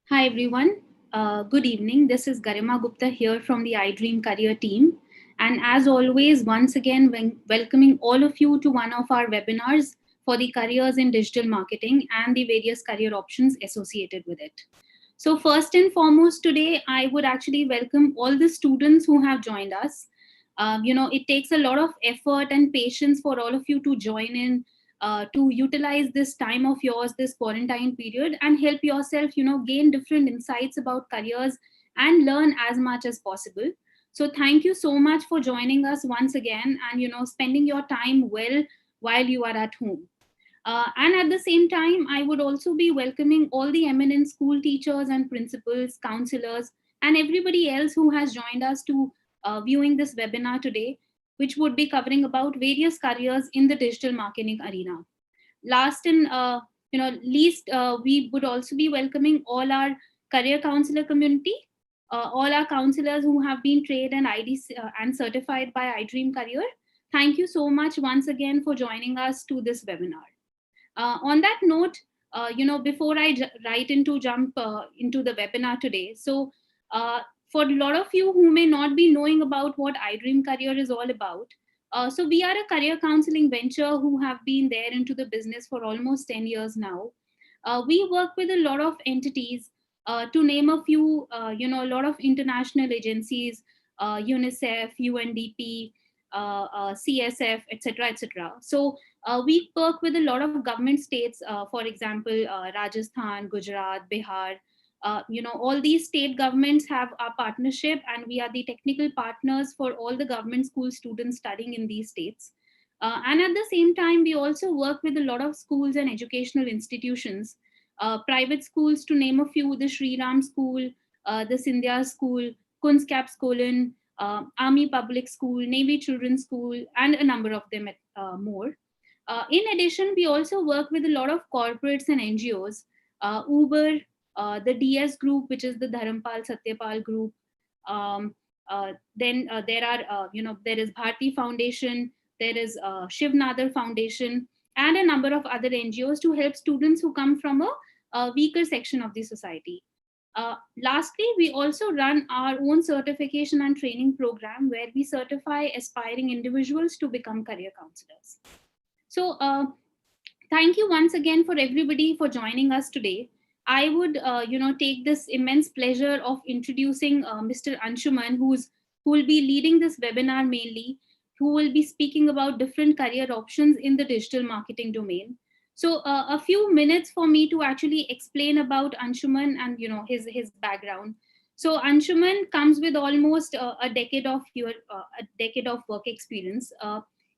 Hi everyone. Good evening. This is Garima Gupta here from the iDream Career team. And as always, once again, welcoming all of you to one of our webinars for the careers in digital marketing and the various career options associated with it. So, first and foremost, today I would actually welcome all the students who have joined us. It takes a lot of effort and patience for all of you to join in, to utilize this time of yours, this quarantine period, and help yourself, gain different insights about careers and learn as much as possible. So, thank you so much for joining us once again and, spending your time well while you are at home. And at the same time, I would also be welcoming all the eminent school teachers and principals, counselors, and everybody else who has joined us to viewing this webinar today, which would be covering about various careers in the digital marketing arena. Last and least, we would also be welcoming all our career counselor community, all our counselors who have been trained and and certified by iDream Career. Thank you so much once again for joining us to this webinar. On that note, before I write into jump into the webinar today, so for a lot of you who may not be knowing about what iDream Career is all about, so we are a career counseling venture who have been there into the business for almost 10 years now. We work with a lot of entities, to name a few, a lot of international agencies, UNICEF, UNDP, CSF, etc., etc. So we work with a lot of government states, for example, Rajasthan, Gujarat, Bihar. All these state governments have our partnership, and we are the technical partners for all the government school students studying in these states. And at the same time, we also work with a lot of schools and educational institutions, private schools, to name a few: the Sri Ram School, the Sindhya School, Kunskap Skolan, Army Public School, Navy Children's School, and a number of them more. In addition, we also work with a lot of corporates and NGOs, Uber, the DS Group, which is the Dharampal Satyapal Group. Then there are, there is Bharti Foundation, there is Shiv Nadar Foundation, and a number of other NGOs to help students who come from a weaker section of the society. Lastly, we also run our own certification and training program where we certify aspiring individuals to become career counselors. So, thank you once again for everybody for joining us today. I would, take this immense pleasure of introducing Mr. Anshuman, who will be leading this webinar mainly, who will be speaking about different career options in the digital marketing domain. So, a few minutes for me to actually explain about Anshuman and his background. So, Anshuman comes with almost a decade of work experience.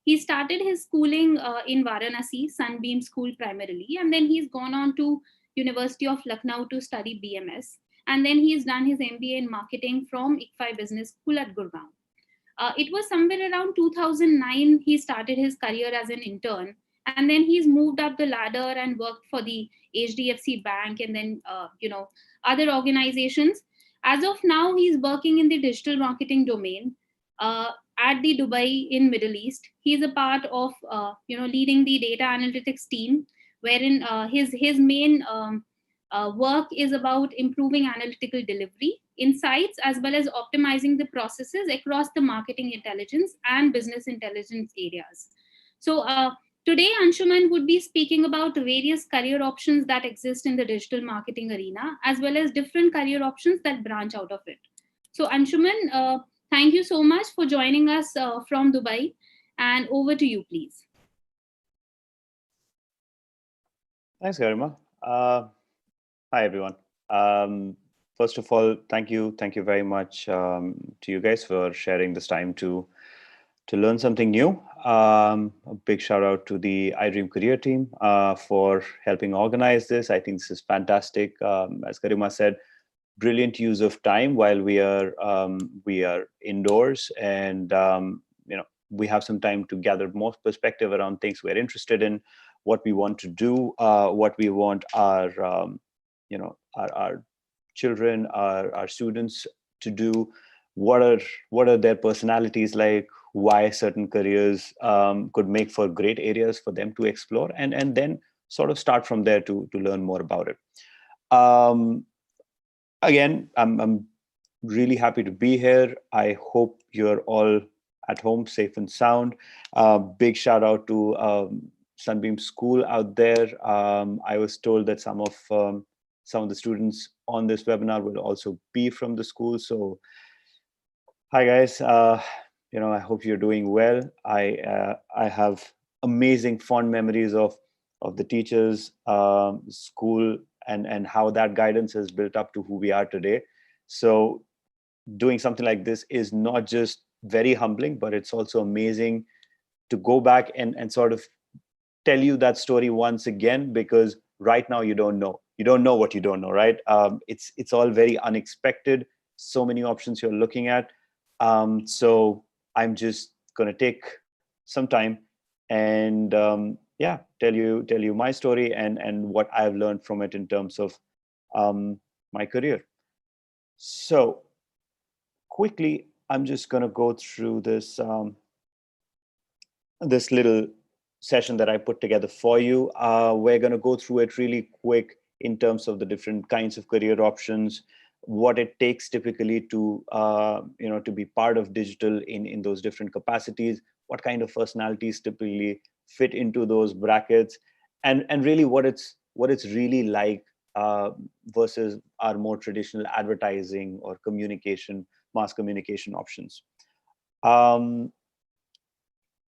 He started his schooling in Varanasi, Sunbeam School primarily, and then he's gone on to University of Lucknow to study BMS, and then he's done his MBA in marketing from ICFI Business School at Gurgaon. It was somewhere around 2009 he started his career as an intern, and then he's moved up the ladder and worked for the HDFC Bank, and then other organizations. As of now, he's working in the digital marketing domain. At the Dubai in Middle East. He's a part of leading the data analytics team, wherein his main work is about improving analytical delivery, insights, as well as optimizing the processes across the marketing intelligence and business intelligence areas. So today, Anshuman would be speaking about various career options that exist in the digital marketing arena, as well as different career options that branch out of it. So Anshuman, thank you so much for joining us from Dubai, and over to you, please. Thanks, Garima. Hi, everyone. First of all, thank you very much to you guys for sharing this time to learn something new. A big shout out to the iDream Career team for helping organize this. I think this is fantastic. As Garima said, brilliant use of time while we are indoors, and we have some time to gather more perspective around things we're interested in, what we want to do, what we want our children, our students to do, what are their personalities like, why certain careers could make for great areas for them to explore, and then sort of start from there to learn more about it. again, I'm really happy to be here. I hope you're all at home, safe and sound. Big shout out to Sunbeam School out there. I was told that some of the students on this webinar will also be from the school. So, hi guys. I hope you're doing well. I have amazing fond memories of the teachers, school, and how that guidance has built up to who we are today. So doing something like this is not just very humbling, but it's also amazing to go back and sort of tell you that story once again, because right now you don't know what you don't know, right? It's all very unexpected, so many options you're looking at. So I'm just going to take some time and yeah, tell you my story and what I've learned from it in terms of my career. So quickly, I'm just going to go through this little session that I put together for you. We're going to go through it really quick in terms of the different kinds of career options, what it takes typically to be part of digital in those different capacities, what kind of personalities typically fit into those brackets, and really what it's really like versus our more traditional advertising or communication, mass communication options. Um,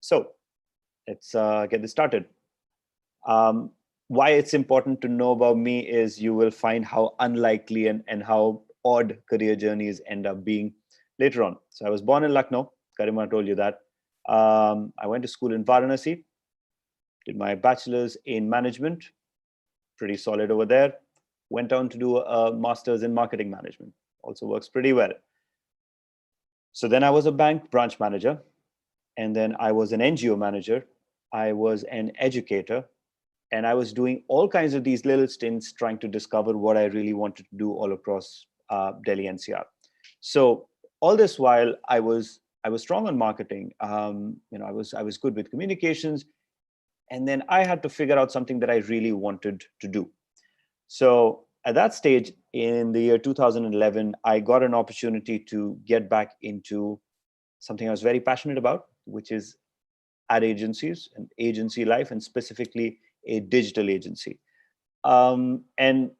so let's get this started. Um, why it's important to know about me is you will find how unlikely and how odd career journeys end up being later on. So I was born in Lucknow. Karima told you that. I went to school in Varanasi, did my bachelor's in management, pretty solid over there. Went on to do a master's in marketing management, also works pretty well. So then I was a bank branch manager, and then I was an NGO manager. I was an educator, and I was doing all kinds of these little stints trying to discover what I really wanted to do all across Delhi NCR. So all this while I was strong on marketing. I was good with communications, and then I had to figure out something that I really wanted to do. So at that stage in the year 2011, I got an opportunity to get back into something I was very passionate about, which is ad agencies and agency life, and specifically a digital agency. And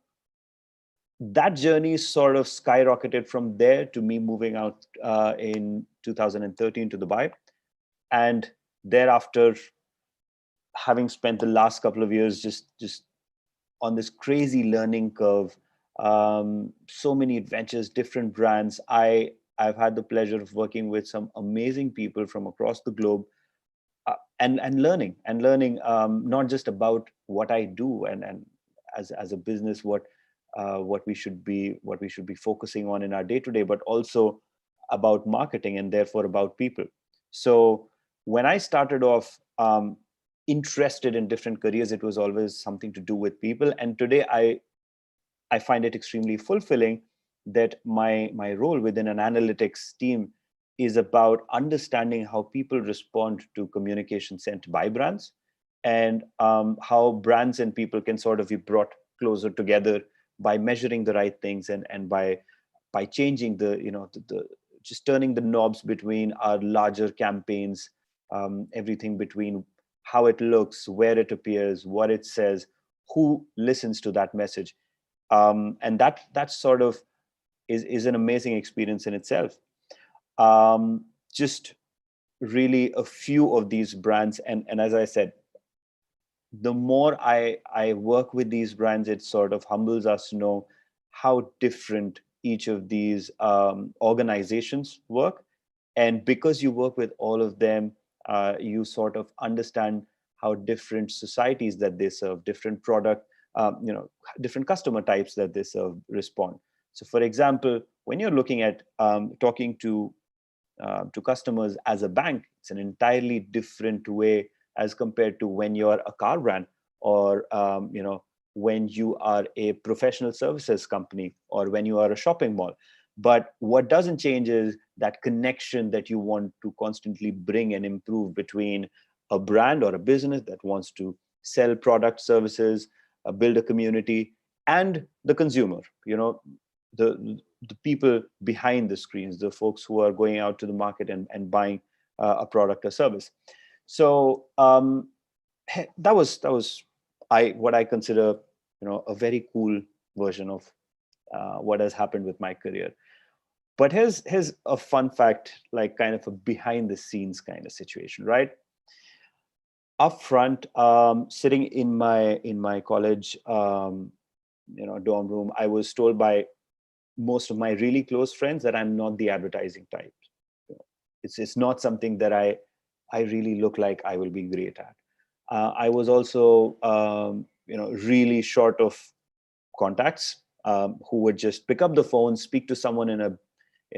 that journey sort of skyrocketed from there to me moving out in 2013 to Dubai. And thereafter, having spent the last couple of years just on this crazy learning curve, so many adventures, different brands. I've had the pleasure of working with some amazing people from across the globe, and learning not just about what I do and as a business, what we should be focusing on in our day to day, but also about marketing and therefore about people. So when I started off interested in different careers, it was always something to do with people, and today I find it extremely fulfilling that my role within an analytics team is about understanding how people respond to communication sent by brands, and how brands and people can sort of be brought closer together by measuring the right things, and by changing the just turning the knobs between our larger campaigns, everything between how it looks, where it appears, what it says, who listens to that message, and that sort of is an amazing experience in itself. Just really a few of these brands, and as I said, the more I work with these brands, it sort of humbles us to know how different each of these organizations work. And because you work with all of them, you sort of understand how different societies that they serve, different product, different customer types that they serve respond. So for example, when you're looking at talking to customers as a bank, it's an entirely different way as compared to when you're a car brand, or when you are a professional services company, or when you are a shopping mall. But what doesn't change is that connection that you want to constantly bring and improve between a brand or a business that wants to sell product services, build a community, and the consumer. the people behind the screens, the folks who are going out to the market and buying a product or service. So that was I what I consider, a very cool version of what has happened with my career. But here's a fun fact, like kind of a behind the scenes kind of situation, right? Up front, sitting in my college, dorm room, I was told by most of my really close friends that I'm not the advertising type. You know, it's not something that I really look like I will be great at. I was also really short of contacts, who would just pick up the phone, speak to someone in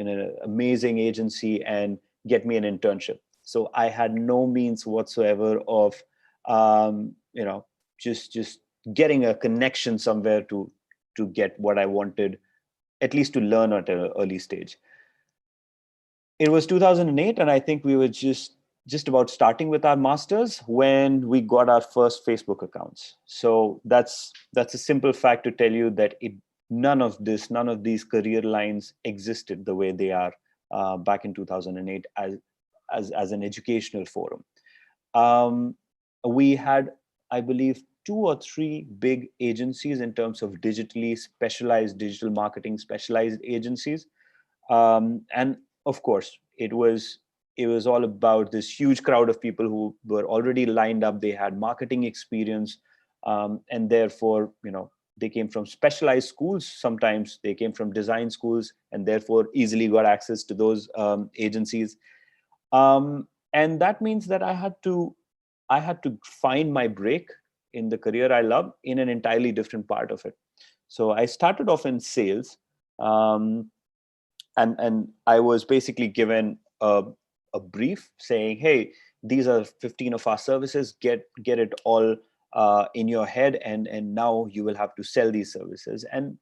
an amazing agency, and get me an internship. So I had no means whatsoever of just getting a connection somewhere to get what I wanted, at least to learn at an early stage. It was 2008, and I think we were just about starting with our masters when we got our first Facebook accounts. So that's a simple fact to tell you that none of these career lines existed the way they are back in 2008 as an educational forum. um, we had, I believe, two or three big agencies in terms of digitally specialized digital marketing specialized agencies. And of course, it was all about this huge crowd of people who were already lined up. They had marketing experience, and therefore, they came from specialized schools. Sometimes they came from design schools, and therefore easily got access to those agencies. And that means that I had to find my break in the career I love in an entirely different part of it. So I started off in sales, um, and I was basically given a brief saying, "Hey, these are 15 of our services. Get it all in your head, and now you will have to sell these services." And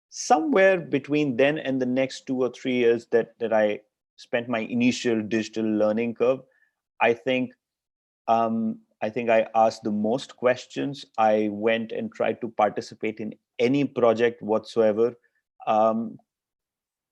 somewhere between then and the next 2 or 3 years that I spent my initial digital learning curve, I think I asked the most questions. I went and tried to participate in any project whatsoever. Um,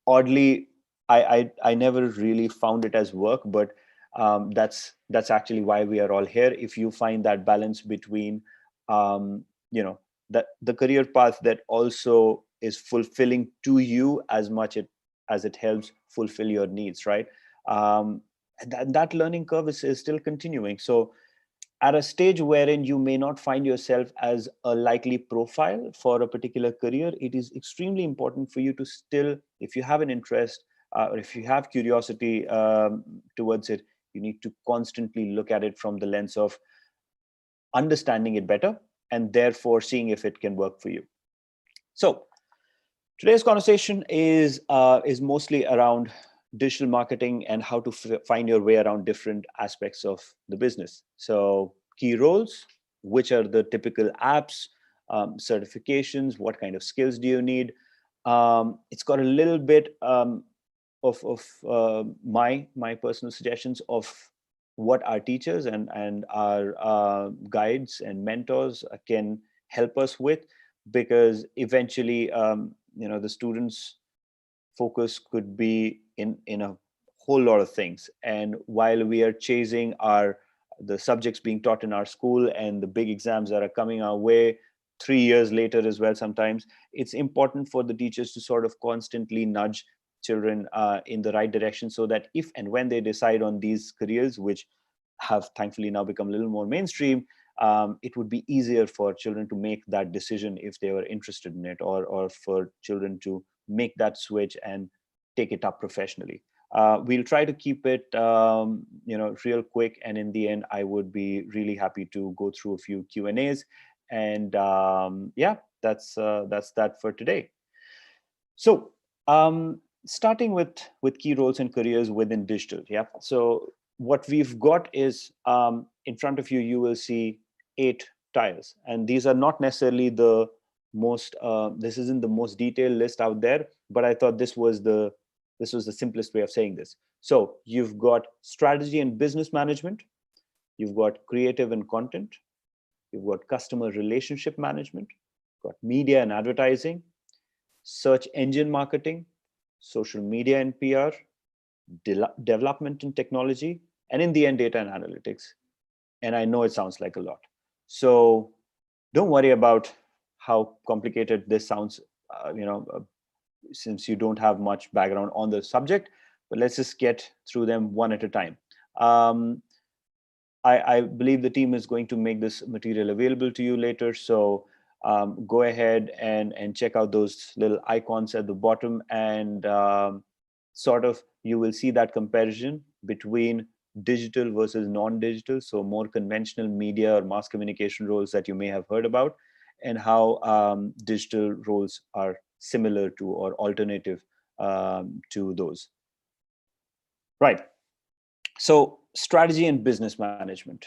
Oddly, I never really found it as work, but that's actually why we are all here. If you find that balance between um, you know that the career path that also is fulfilling to you as it helps fulfill your needs, right? That learning curve is still continuing. So at a stage wherein you may not find yourself as a likely profile for a particular career, it is extremely important for you to still, if you have an interest, or if you have curiosity towards it, you need to constantly look at it from the lens of understanding it better, and therefore seeing if it can work for you. So today's conversation is mostly around digital marketing and how to find your way around different aspects of the business. So key roles, which are the typical apps, certifications, what kind of skills do you need? It's got a little bit of my personal suggestions of what our teachers and our guides and mentors can help us with, because eventually, the students focus could be in a whole lot of things. And while we are chasing our the subjects being taught in our school and the big exams that are coming our way 3 years later as well, sometimes it's important for the teachers to sort of constantly nudge children in the right direction, so that if and when they decide on these careers, which have thankfully now become a little more mainstream, it would be easier for children to make that decision if they were interested in it, or for children to make that switch and take it up professionally. We'll try to keep it, real quick, and in the end, I would be really happy to go through a few Q&As. And yeah, that's that for today. So, starting with key roles and careers within digital. Yeah. So what we've got is, in front of you, you will see 8 tiles, and these are not necessarily the most. This isn't the most detailed list out there, but I thought this was the simplest way of saying this. So you've got strategy and business management, you've got creative and content, you've got customer relationship management, got media and advertising, search engine marketing, social media and PR, development and technology, and in the end, data and analytics. And I know it sounds like a lot. So don't worry about how complicated this sounds, since you don't have much background on the subject, but let's just get through them one at a time. Um, I believe the team is going to make this material available to you later. So go ahead and check out those little icons at the bottom, and sort of you will see that comparison between digital versus non-digital. So more conventional media or mass communication roles that you may have heard about, and how digital roles are similar to or alternative to those. Right. So strategy and business management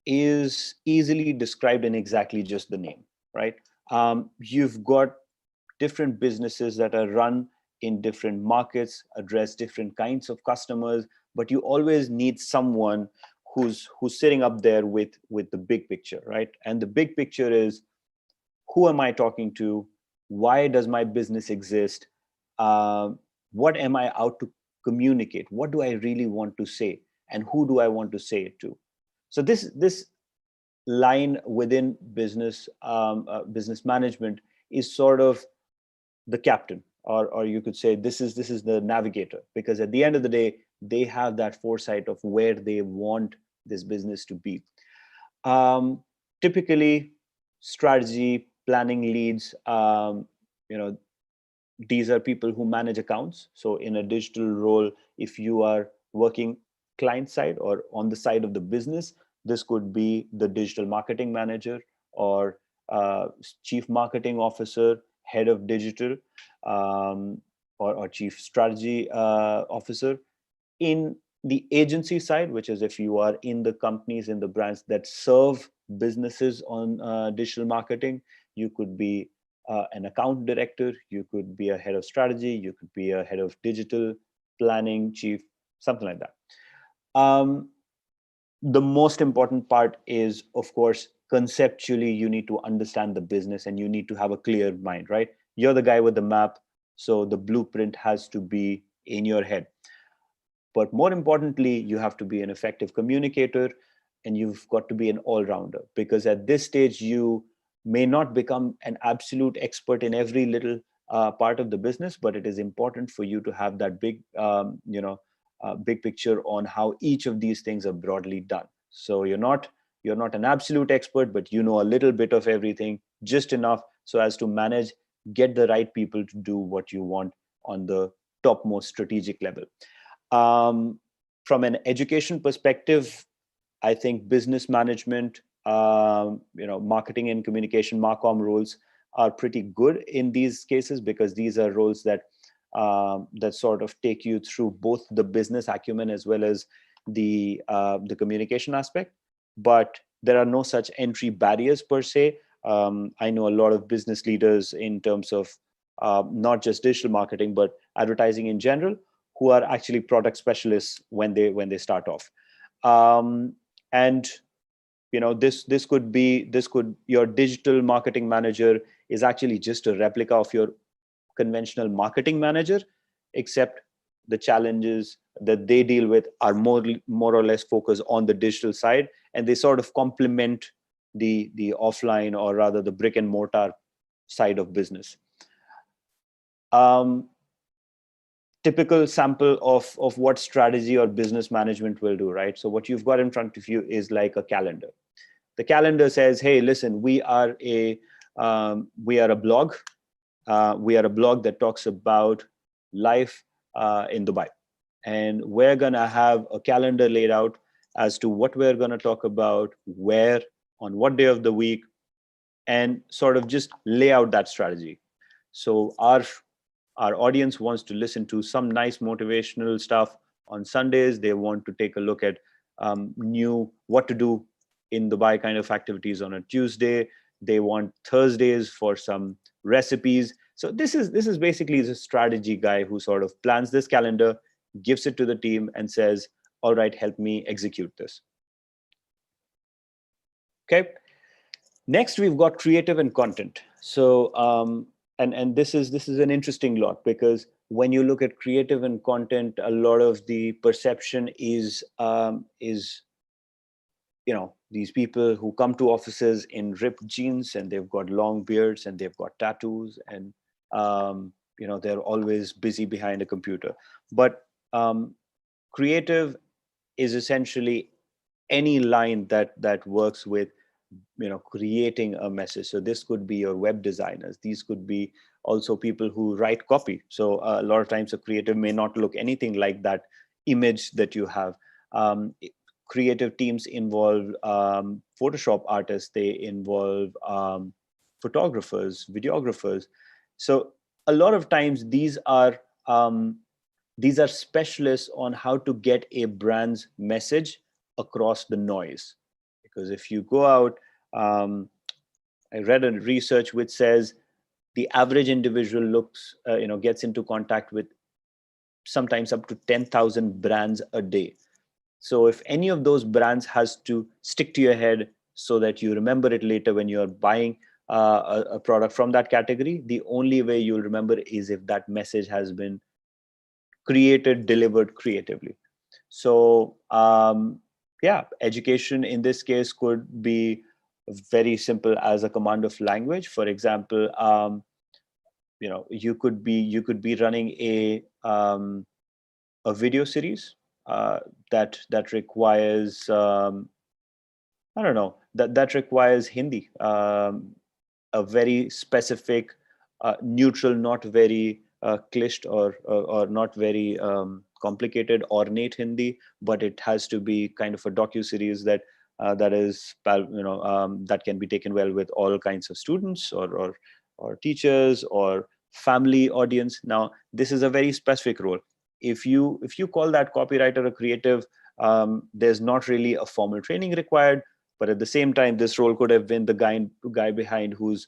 is easily described in exactly just the name, right? You've got different businesses that are run in different markets, address different kinds of customers, but you always need someone who's sitting up there with the big picture, right? And the big picture is, who am I talking to? Why does my business exist? Uh, what am I out to communicate? What do I really want to say? And who do I want to say it to? So this line within business management is sort of the captain, or you could say this is the navigator, because at the end of the day, they have that foresight of where they want this business to be. um, Typically, strategy planning leads, you know these are people who manage accounts. So in a digital role, if you are working client side or on the side of the business, this could be the digital marketing manager, or chief marketing officer, head of digital, um, or chief strategy officer. In the agency side, which is if you are in the companies, in the brands that serve businesses on digital marketing, you could be an account director, you could be a head of strategy, you could be a head of digital planning chief, something like that. um, the most important part is, of course, conceptually you need to understand the business and you need to have a clear mind, right? You're the guy with the map, so the blueprint has to be in your head. But more importantly, you have to be an effective communicator, and you've got to be an all-rounder, because at this stage you may not become an absolute expert in every little part of the business, but it is important for you to have that big picture on how each of these things are broadly done. So you're not an absolute expert, but you know a little bit of everything, just enough so as to manage, get the right people to do what you want on the topmost strategic level. um, from an education perspective, I think business management, marketing and communication, marcom roles are pretty good in these cases, because these are roles that sort of take you through both the business acumen as well as the communication aspect. But there are no such entry barriers per se. I know a lot of business leaders in terms of not just digital marketing but advertising in general, who are actually product specialists when they start off. And this could your digital marketing manager is actually just a replica of your conventional marketing manager, except the challenges that they deal with are more or less focused on the digital side, and they sort of complement the offline, or rather the brick and mortar side of business. um, Typical sample of what strategy or business management will do, right? So what you've got in front of you is like a calendar. The calendar says, hey, listen, we are a blog. We are a blog that talks about life in Dubai, and we're gonna have a calendar laid out as to what we're gonna talk about, where, on what day of the week, and sort of just lay out that strategy. So our audience wants to listen to some nice motivational stuff on Sundays. They want to take a look at new what to do in Dubai kind of activities on a Tuesday. They want Thursdays for some recipes. So this is basically the strategy guy who sort of plans this calendar, gives it to the team, and says, "All right, help me execute this." Okay. Next, we've got creative and content. So and this is an interesting lot, because when you look at creative and content, a lot of the perception is these people who come to offices in ripped jeans, and they've got long beards, and they've got tattoos, and they're always busy behind a computer. But creative is essentially any line that works with creating a message. So this could be your web designers, these could be also people who write copy. So a lot of times a creative may not look anything like that image that you have. um, Creative teams involve Photoshop artists, they involve photographers, videographers. So a lot of times these are specialists on how to get a brand's message across the noise. Because if you go out, um, I read a research which says the average individual gets into contact with sometimes up to 10,000 brands a day. So if any of those brands has to stick to your head so that you remember it later when you're buying a product from that category, the only way you'll remember is if that message has been created, delivered creatively. So yeah, education in this case could be very simple as a command of language. For example, you could be running a video series that requires I don't know, that requires Hindi, a very specific, neutral, not very clished or not very complicated ornate Hindi, but it has to be kind of a docu series that can be taken well with all kinds of students or teachers or family audience. Now, this is a very specific role. If you call that copywriter a creative, there's not really a formal training required, but at the same time, this role could have been the guy behind who's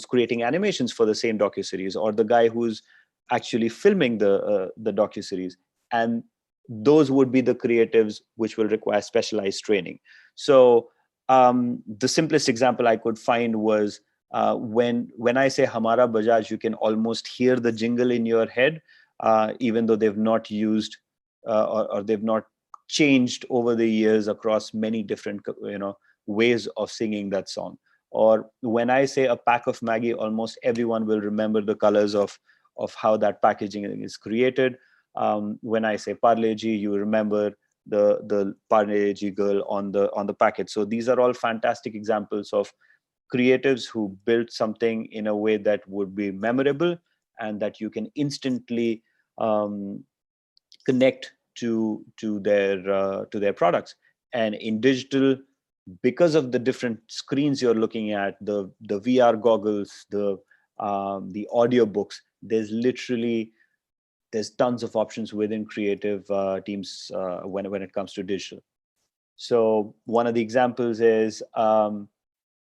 creating animations for the same docuseries, or the guy who's actually filming the docuseries. And those would be the creatives which will require specialized training. So the simplest example I could find was when I say Hamara Bajaj, you can almost hear the jingle in your head, even though they've not used or they've not changed over the years across many different ways of singing that song. Or when I say a pack of Maggie, almost everyone will remember the colors of how that packaging is created. When I say Parle Ji, you remember the Parle Ji girl on the packet. So these are all fantastic examples of creatives who built something in a way that would be memorable and that you can instantly um, connect to their products. And in digital, because of the different screens you're looking at, the VR goggles, the audio books, there's tons of options within creative teams when it comes to digital. So one of the examples is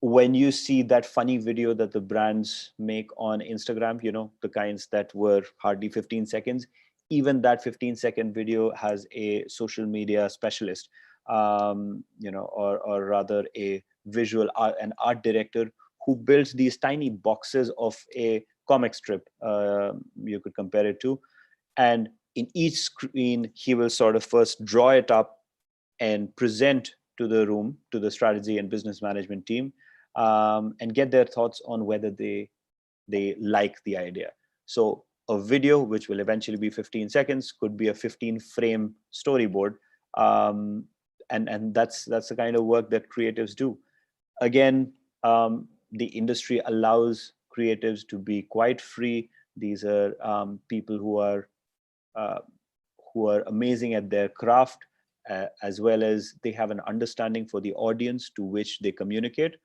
when you see that funny video that the brands make on Instagram, the kinds that were hardly 15 seconds, even that 15-second video has a social media specialist, or rather a an art director who builds these tiny boxes of a comic strip, you could compare it to. And in each screen, he will sort of first draw it up and present to the room, to the strategy and business management team, and get their thoughts on whether they like the idea. So a video, which will eventually be 15 seconds, could be a 15-frame storyboard, and that's the kind of work that creatives do. Again, the industry allows creatives to be quite free. These are people uh, who are amazing at their craft, as well as they have an understanding for the audience to which they communicate.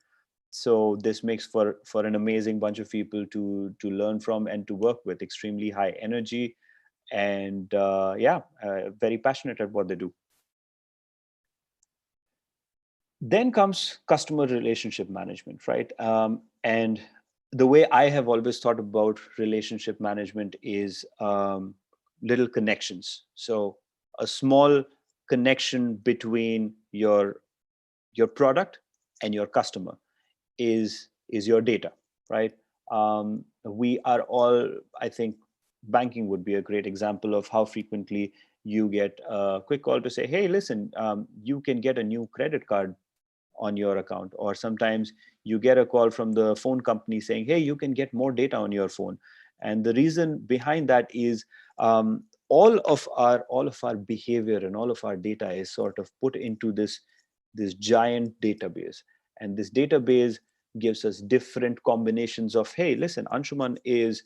So this makes for an amazing bunch of people to learn from and to work with. Extremely high energy, and very passionate at what they do. Then comes customer relationship management, right? And the way I have always thought about relationship management is little connections. So a small connection between your product and your customer is your data, right? We are all, I think, banking would be a great example of how frequently you get a quick call to say, hey, listen, you can get a new credit card on your account. Or sometimes you get a call from the phone company saying, hey, you can get more data on your phone. And the reason behind that is, all of our behavior and all of our data is sort of put into this giant database. And this database gives us different combinations of, hey, listen, Anshuman is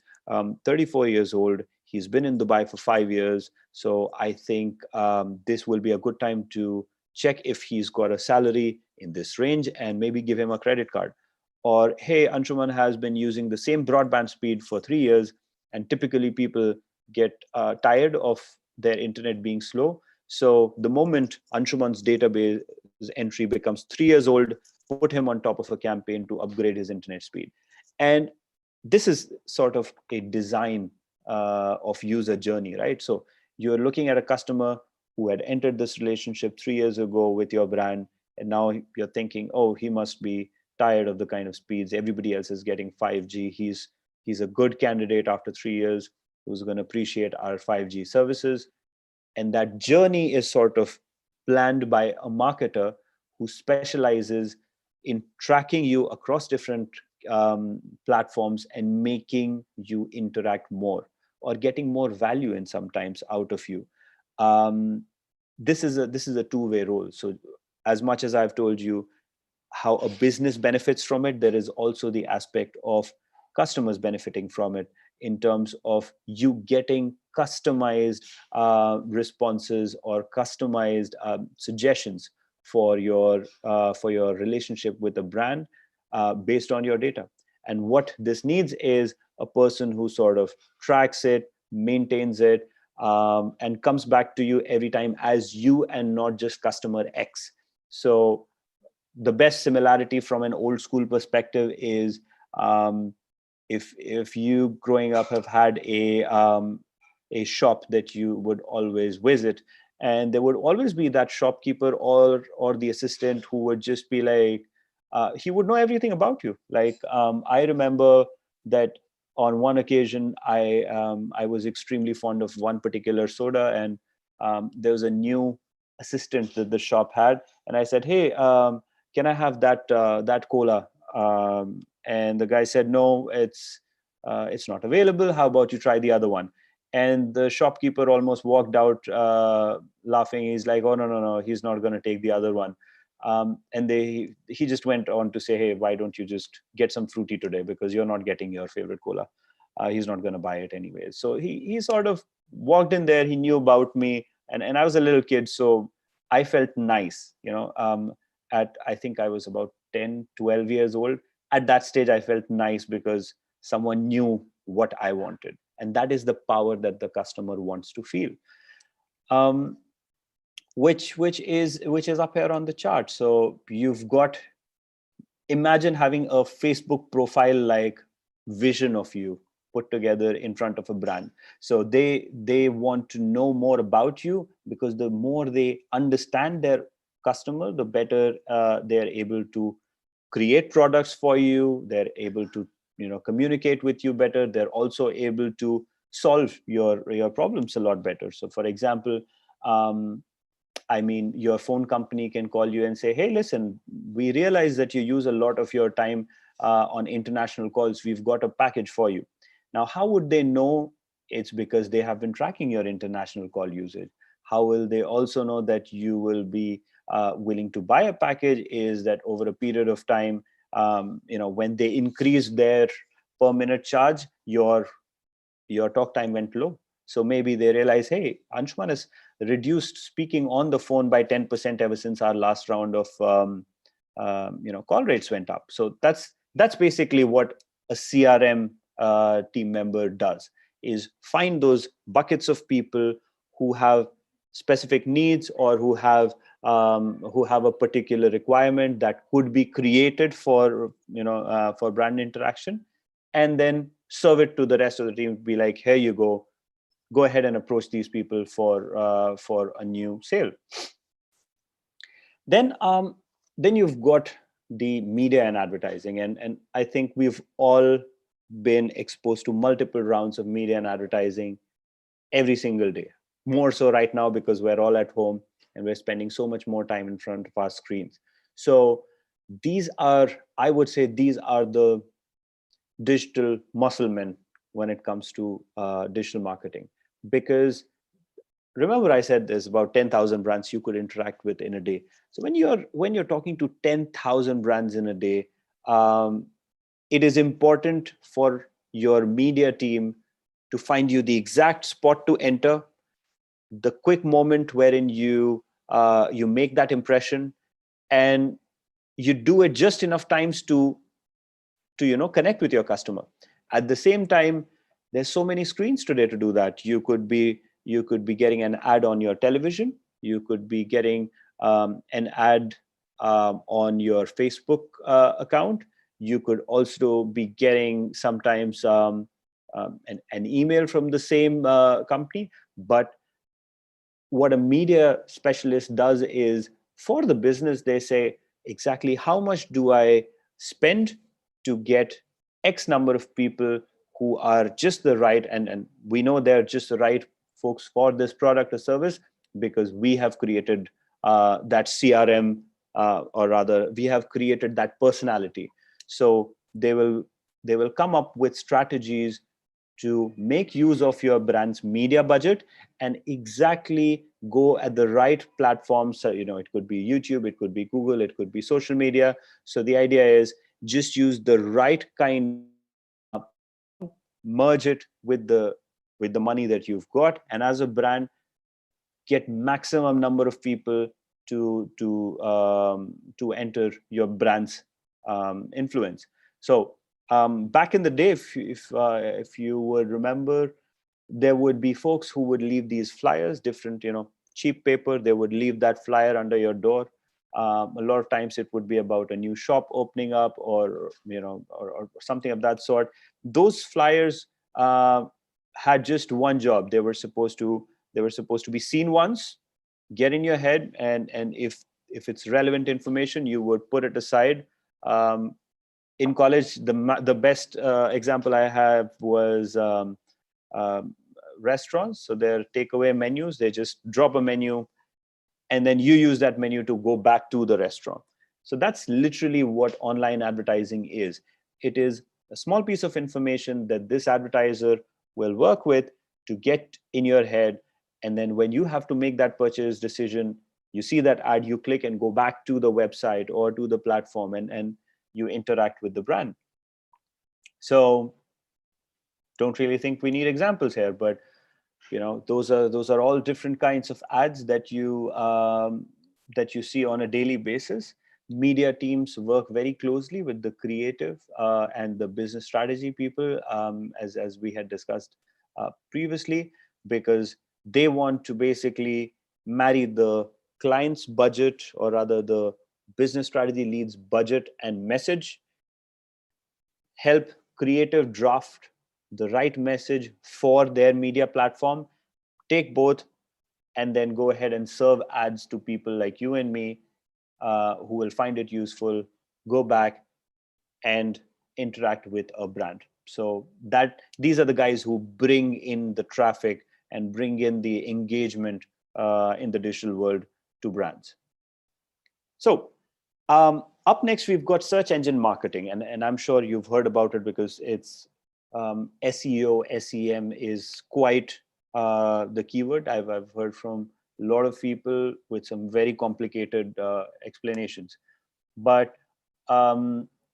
34 years old. He's been in Dubai for 5 years. So I think this will be a good time to check if he's got a salary in this range and maybe give him a credit card. Or, hey, Anshuman has been using the same broadband speed for 3 years, and typically people get tired of their internet being slow. So the moment Anshuman's database entry becomes 3 years old, put him on top of a campaign to upgrade his internet speed. And this is sort of a design of user journey, right? So you're looking at a customer who had entered this relationship 3 years ago with your brand, and now you're thinking, oh, he must be tired of the kind of speeds everybody else is getting. 5G, he's a good candidate after 3 years who's going to appreciate our 5G services. And that journey is sort of planned by a marketer who specializes in tracking you across different platforms and making you interact more, or getting more value in sometimes out of you. um, this is a two-way role. So as much as I've told you how a business benefits from it, there is also the aspect of customers benefiting from it, in terms of you getting customized responses or customized suggestions for your relationship with a brand, based on your data. And what this needs is a person who sort of tracks it, maintains it, and comes back to you every time as you and not just customer X. So the best similarity from an old school perspective is, um, if you growing up have had a shop that you would always visit, and there would always be that shopkeeper or the assistant who would just be like, he would know everything about you. Like, I remember that on one occasion, I was extremely fond of one particular soda, and there was a new assistant that the shop had, and I said, hey, can I have that cola? And the guy said, no, it's not available. How about you try the other one? And the shopkeeper almost walked out laughing. He's like, oh, no, no, no, he's not going to take the other one. And he just went on to say, hey, why don't you just get some fruity today, because you're not getting your favorite cola. He's not going to buy it anyway. So he sort of walked in there. He knew about me, and I was a little kid, so I felt nice, at, I think I was about 10, 12 years old. At that stage, I felt nice because someone knew what I wanted. And that is the power that the customer wants to feel. Um, which is up here on the chart. So you've got, imagine having a Facebook profile like vision of you put together in front of a brand. So they want to know more about you, because the more they understand their customer, the better they're able to create products for you. They're able to communicate with you better. They're also able to solve your problems a lot better. So for example, um, I mean, your phone company can call you and say, hey, listen, we realize that you use a lot of your time on international calls. We've got a package for you. Now, how would they know? It's because they have been tracking your international call usage. How will they also know that you will be willing to buy a package? Is that over a period of time, when they increase their per minute charge, your talk time went low. So maybe they realize, hey, Anshuman has reduced speaking on the phone by 10% ever since our last round of call rates went up. So that's basically what a CRM team member does, is find those buckets of people who have specific needs, or who have a particular requirement that could be created for brand interaction, and then serve it to the rest of the team. Be like, here you go ahead and approach these people for a new sale. Then you've got the media and advertising, and I think we've all been exposed to multiple rounds of media and advertising every single day. More so right now because we're all at home and we're spending so much more time in front of our screens. So these are, I would say, these are the digital muscle men when it comes to digital marketing. Because remember, I said there's about 10,000 brands you could interact with in a day. So when you're talking to 10,000 brands in a day, um, it is important for your media team to find you the exact spot to enter, the quick moment wherein you make that impression, and you do it just enough times to connect with your customer. At the same time, there's so many screens today to do that. You could be getting an ad on your television. You could be getting an ad on your Facebook account. You could also be getting sometimes an email from the same company. But what a media specialist does is, for the business, they say exactly how much do I spend to get X number of people who are just the right, and we know they're just the right folks for this product or service, because we have created that CRM, or rather we have created that personality. So they will come up with strategies to make use of your brand's media budget and exactly go at the right platforms. So, it could be YouTube, it could be Google, it could be social media. So the idea is just use the right kind of platform, merge it with the money that you've got, and as a brand, get maximum number of people to enter your brand's influence. So back in the day, if you would remember, there would be folks who would leave these flyers, different, cheap paper. They would leave that flyer under your door. A lot of times it would be about a new shop opening up, or something of that sort. Those flyers had just one job. They were supposed to be seen once, get in your head, and if it's relevant information, you would put it aside. In college, the best example I have was um, restaurants. So their takeaway menus, they just drop a menu, and then you use that menu to go back to the restaurant. So that's literally what online advertising is. It is a small piece of information that this advertiser will work with to get in your head, and then when you have to make that purchase decision, you see that ad, you click and go back to the website or to the platform, and you interact with the brand. So don't really think we need examples here, but those are all different kinds of ads that you see on a daily basis. Media teams work very closely with the creative and the business strategy people, as we had discussed previously, because they want to basically marry the client's budget, or rather the business strategy lead's budget and message, help creative draft the right message for their media platform, take both, and then go ahead and serve ads to people like you and me, who will find it useful, go back and interact with a brand. So that these are the guys who bring in the traffic and bring in the engagement in the digital world to brands. So up next, we've got search engine marketing, and I'm sure you've heard about it because it's SEO, SEM is quite the keyword. I've heard from a lot of people with some very complicated explanations. But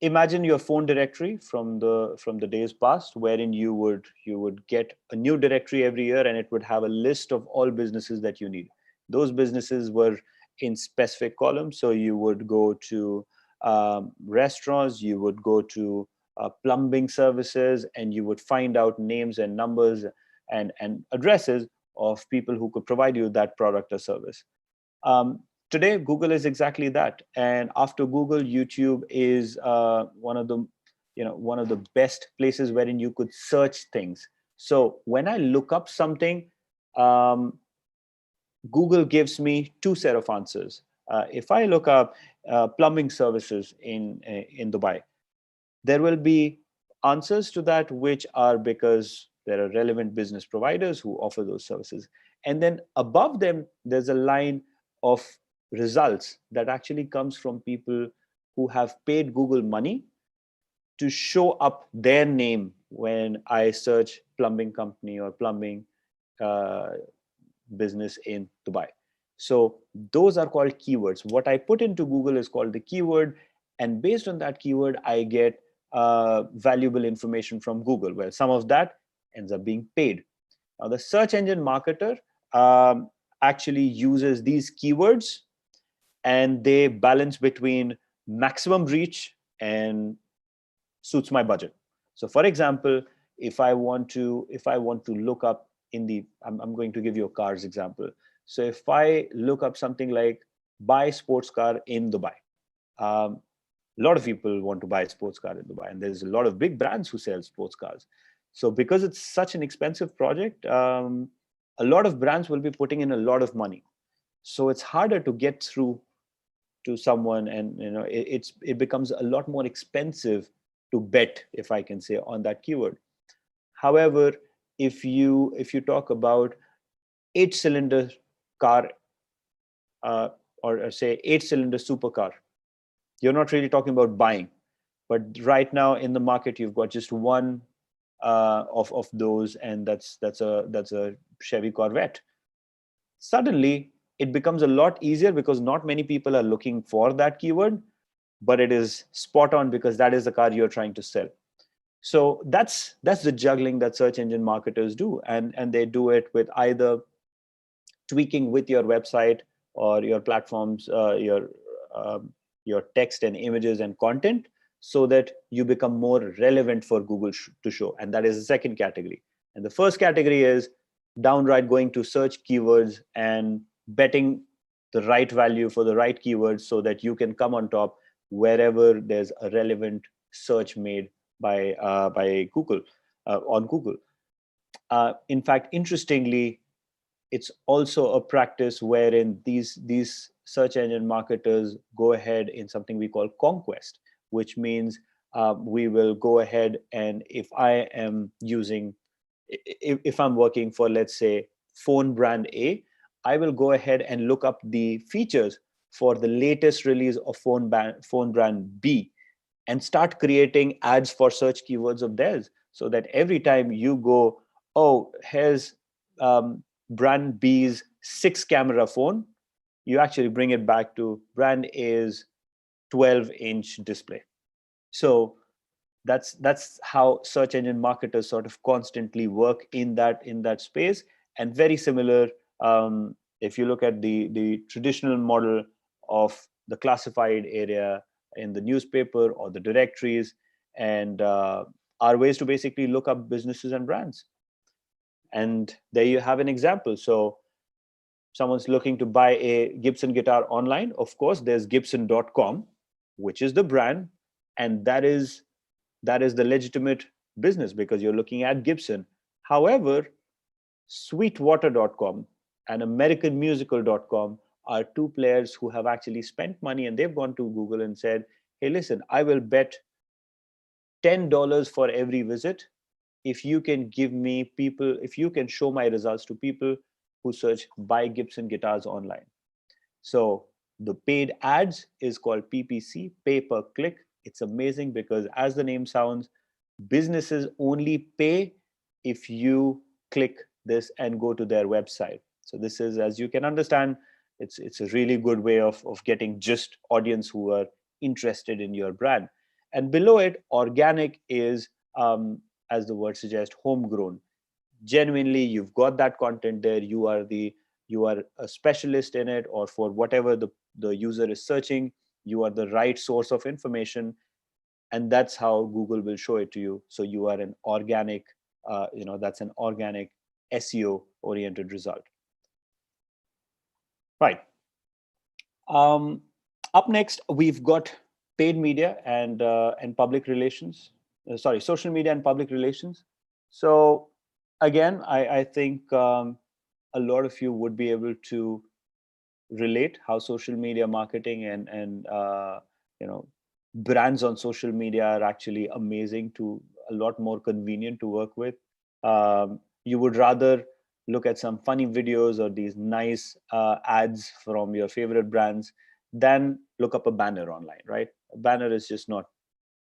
imagine your phone directory from the days past, wherein you would get a new directory every year, and it would have a list of all businesses that you need. Those businesses were in specific columns, so you would go to restaurants, you would go to plumbing services, and you would find out names and numbers and addresses of people who could provide you that product or service. um, Today, Google is exactly that, and after Google, YouTube is one of the best places wherein you could search things. So when I look up something, um, Google gives me two set of answers. If I look up plumbing services in Dubai, there will be answers to that, which are because there are relevant business providers who offer those services. And then above them, there's a line of results that actually comes from people who have paid Google money to show up their name when I search plumbing company or plumbing uh, business in Dubai. So those are called keywords. What I put into Google is called the keyword, and based on that keyword, I get valuable information from Google. Well, some of that ends up being paid. Now, the search engine marketer actually uses these keywords, and they balance between maximum reach and suits my budget. So for example, if I want to look up in the I'm going to give you a cars example. So if I look up something like buy sports car in Dubai, um, a lot of people want to buy a sports car in Dubai, and there's a lot of big brands who sell sports cars. So because it's such an expensive project, a lot of brands will be putting in a lot of money. So it's harder to get through to someone, and it becomes a lot more expensive to bet, if I can say, on that keyword. However, if you talk about 8-cylinder car, uh, or say 8-cylinder supercar, you're not really talking about buying. But right now in the market, you've got just one of those, and that's a Chevy Corvette. Suddenly it becomes a lot easier because not many people are looking for that keyword, but it is spot on because that is the car you're trying to sell. So that's the juggling that search engine marketers do, and they do it with either tweaking with your website or your platforms, your text and images and content, so that you become more relevant for Google to show. And that is the second category. And the first category is downright going to search keywords and betting the right value for the right keywords so that you can come on top wherever there's a relevant search made by Google, on Google. In fact, interestingly, it's also a practice wherein these search engine marketers go ahead in something we call conquest, which means we will go ahead, and if I'm working for, let's say, phone brand A, I will go ahead and look up the features for the latest release of phone brand B, and start creating ads for search keywords of theirs, so that every time you go, oh, here's brand B's 6-camera phone, you actually bring it back to brand A's 12-inch display. So that's how search engine marketers sort of constantly work in that space. And very similar, if you look at the traditional model of the classified area in the newspaper or the directories, and are ways to basically look up businesses and brands. And there you have an example. So someone's looking to buy a Gibson guitar online, of course there's Gibson.com, which is the brand, and that is the legitimate business because you're looking at Gibson. However, Sweetwater.com and AmericanMusical.com are two players who have actually spent money, and they've gone to Google and said, hey, listen, I will bet $10 for every visit if you can give me people, if you can show my results to people who search buy Gibson guitars online. So the paid ads is called PPC, pay per click. It's amazing because, as the name sounds, businesses only pay if you click this and go to their website. So this is, as you can understand, it's a really good way of getting just audience who are interested in your brand. And below it, organic is, as the word suggests, homegrown. Genuinely, you've got that content there. You are a specialist in it, or for whatever the user is searching, you are the right source of information, and that's how Google will show it to you. So you are an organic, that's an organic SEO oriented result. Right. Um, Up next, we've got paid media and public relations. Social media and public relations. So again, I think a lot of you would be able to relate how social media marketing and brands on social media are actually amazing to a lot more convenient to work with. You would rather look at some funny videos or these nice ads from your favorite brands than look up a banner online, right? A banner is just not.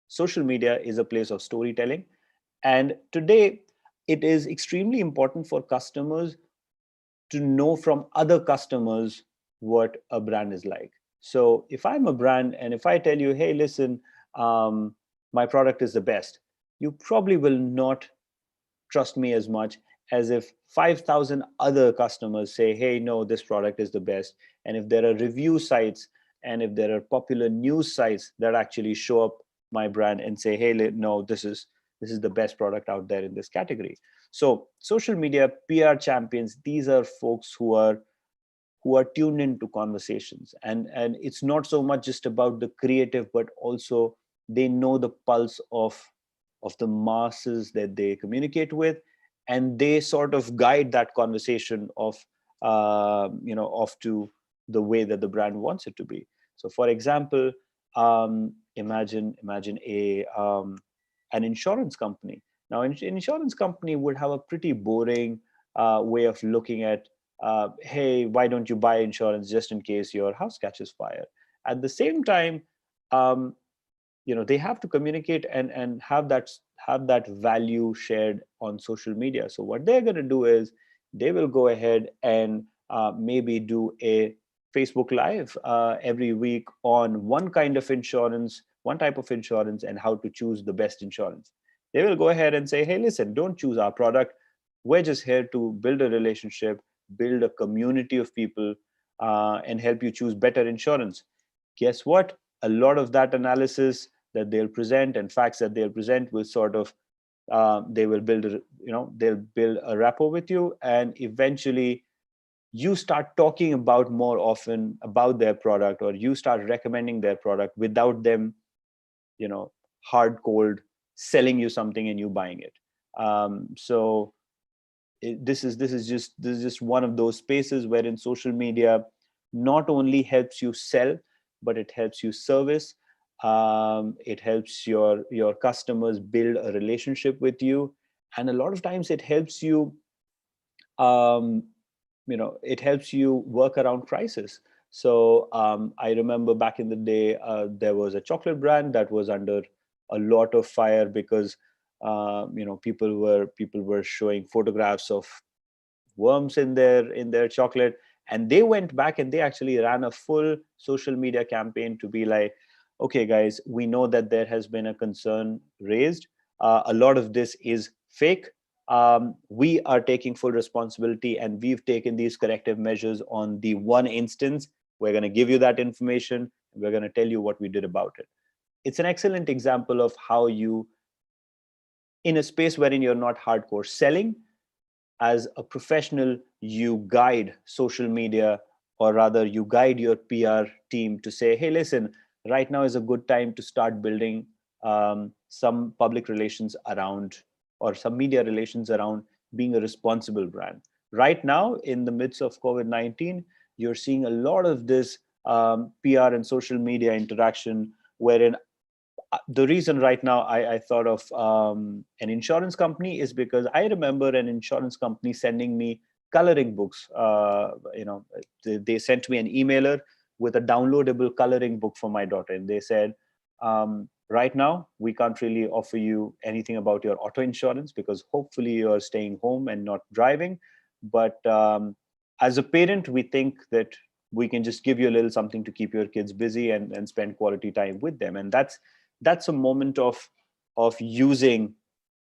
Social media is a place of storytelling. And today, it is extremely important for customers to know from other customers what a brand is like. So if I'm a brand and if I tell you, hey, listen, my product is the best, you probably will not trust me as much as if 5,000 other customers say, hey, no, this product is the best. And if there are review sites and if there are popular news sites that actually show up my brand and say, hey, no, this is the best product out there in this category. So social media PR champions, these are folks who are tuned into conversations, and it's not so much just about the creative, but also they know the pulse of the masses that they communicate with, and they sort of guide that conversation off to the way that the brand wants it to be. So for example, imagine a an insurance company. Now an insurance company would have a pretty boring way of looking at, hey, why don't you buy insurance just in case your house catches fire? At the same time, um, they have to communicate and have that value shared on social media. So what they're going to do is they will go ahead and maybe do a Facebook live every week on one kind of insurance, one type of insurance, and how to choose the best insurance. They will go ahead and say, hey, listen, don't choose our product. We're just here to build a relationship, build a community of people, and help you choose better insurance. Guess what? A lot of that analysis that they'll present and facts that they'll present will sort of they will build they'll build a rapport with you, and eventually you start talking about more often about their product, or you start recommending their product without them you know hard cold selling you something and you buying it. So this is just one of those spaces wherein social media not only helps you sell, but it helps you service. It helps your customers build a relationship with you, and a lot of times um, it helps you work around crisis. So I remember back in the day, there was a chocolate brand that was under a lot of fire because people were showing photographs of worms in their chocolate, and they went back and they actually ran a full social media campaign to be like, okay guys, we know that there has been a concern raised, a lot of this is fake. We are taking full responsibility and we've taken these corrective measures on the one instance. We're going to give you that information and we're going to tell you what we did about it. It's an excellent example of how you, in a space wherein you're not hardcore selling, as a professional, you guide social media, or rather, you guide your PR team to say, hey, listen, right now is a good time to start building some public relations around, or some media relations around being a responsible brand. Right now, in the midst of COVID-19, you're seeing a lot of this PR and social media interaction wherein the reason right now I thought of an insurance company is because I remember an insurance company sending me coloring books. They sent me an emailer with a downloadable coloring book for my daughter, and they said, right now we can't really offer you anything about your auto insurance because hopefully you're staying home and not driving. But as a parent, we think that we can just give you a little something to keep your kids busy and spend quality time with them. And that's a moment of using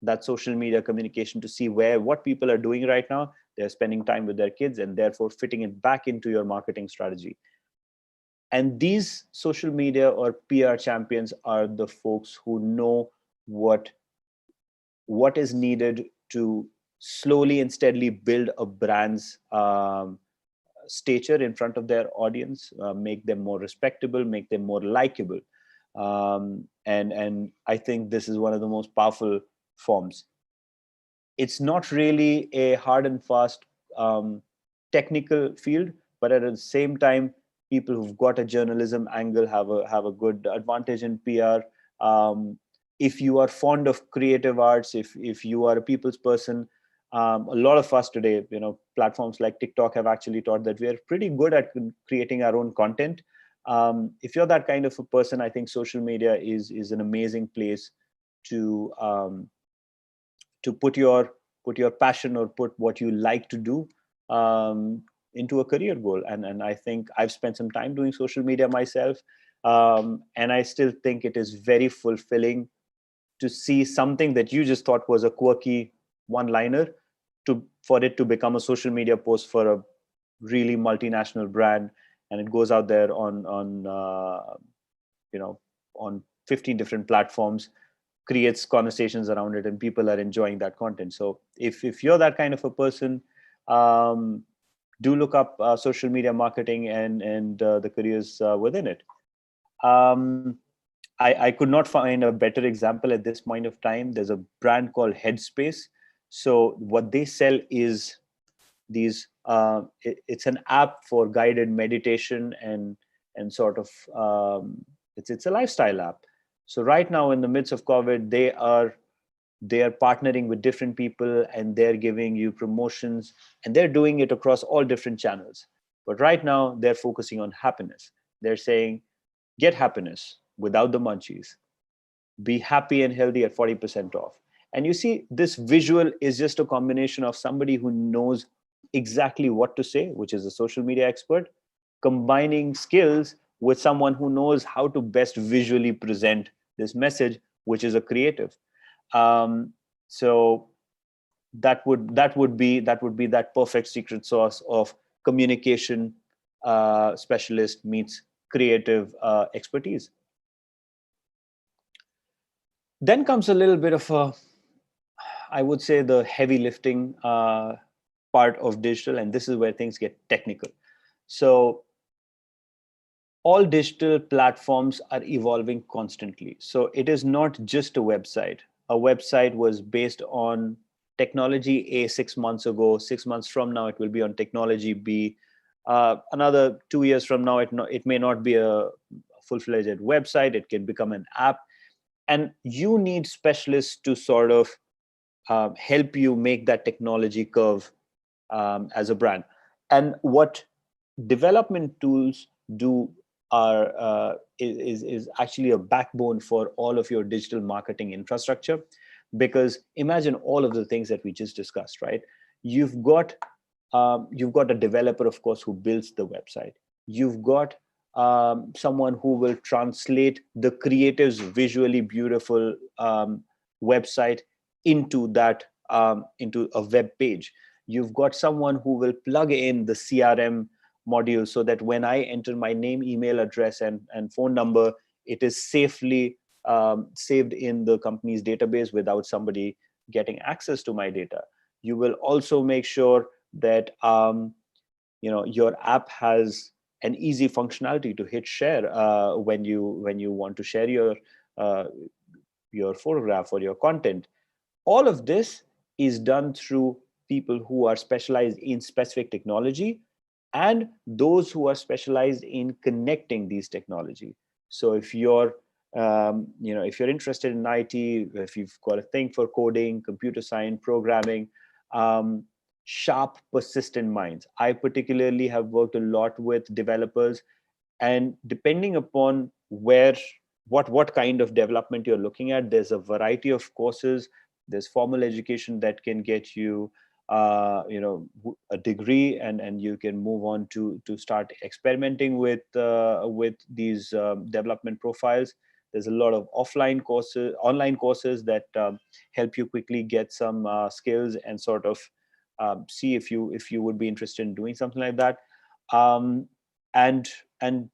that social media communication to see what people are doing right now. They're spending time with their kids and therefore fitting it back into your marketing strategy. And these social media or PR champions are the folks who know what is needed to slowly and steadily build a brand's stature in front of their audience, make them more respectable, make them more likable. And I think this is one of the most powerful forms. It's not really a hard and fast technical field, but at the same time, people who've got a journalism angle have a good advantage in PR. if you are fond of creative arts, if you are a people's person, a lot of us today, platforms like TikTok have actually taught that we are pretty good at creating our own content. If you're that kind of a person, I think social media is an amazing place to put your passion, or put what you like to do, um, into a career goal. And I think I've spent some time doing social media myself, and I still think it is very fulfilling to see something that you just thought was a quirky one liner, to for it to become a social media post for a really multinational brand, and it goes out there on you know on 15 different platforms, creates conversations around it, and people are enjoying that content. So if you're that kind of a person, um, do look up social media marketing and the careers within it. um, I could not find a better example at this point of time. There's a brand called Headspace. So what they sell is these. It's an app for guided meditation and sort of, it's a lifestyle app. So right now, in the midst of COVID, they are partnering with different people, and they're giving you promotions, and they're doing it across all different channels. But right now, they're focusing on happiness. They're saying, get happiness without the munchies, be happy and healthy at 40% off. And you see, this visual is just a combination of somebody who knows exactly what to say, which is a social media expert, combining skills with someone who knows how to best visually present this message, which is a creative. um, so that would be that perfect secret sauce of communication specialist meets creative expertise. Then comes a little bit of a, I would say, the heavy lifting part of digital, and this is where things get technical. So all digital platforms are evolving constantly. So it is not just a website. A website was based on technology A 6 months ago. 6 months from now, it will be on technology B. Another 2 years from now, it may not be a full-fledged website. It can become an app. And you need specialists to sort of help you make that technology curve as a brand. And what development tools do are is actually a backbone for all of your digital marketing infrastructure. Because imagine all of the things that we just discussed, right? You've got a developer, of course, who builds the website. You've got someone who will translate the creative's visually beautiful website into a web page. You've got someone who will plug in the CRM module, so that when I enter my name, email address, and phone number, it is safely saved in the company's database without somebody getting access to my data. You will also make sure that your app has an easy functionality to hit share when you want to share uh, your photograph or your content. All of this is done through people who are specialized in specific technology, and those who are specialized in connecting these technology. So if you're interested in IT, if you've got a thing for coding, computer science, programming, um, sharp, persistent minds. I particularly have worked a lot with developers, and depending upon what kind of development you're looking at, there's a variety of courses. There's formal education that can get you a degree, and you can move on to start experimenting with these development profiles. There's a lot of online courses that help you quickly get some skills, and sort of see if you would be interested in doing something like that. um, and and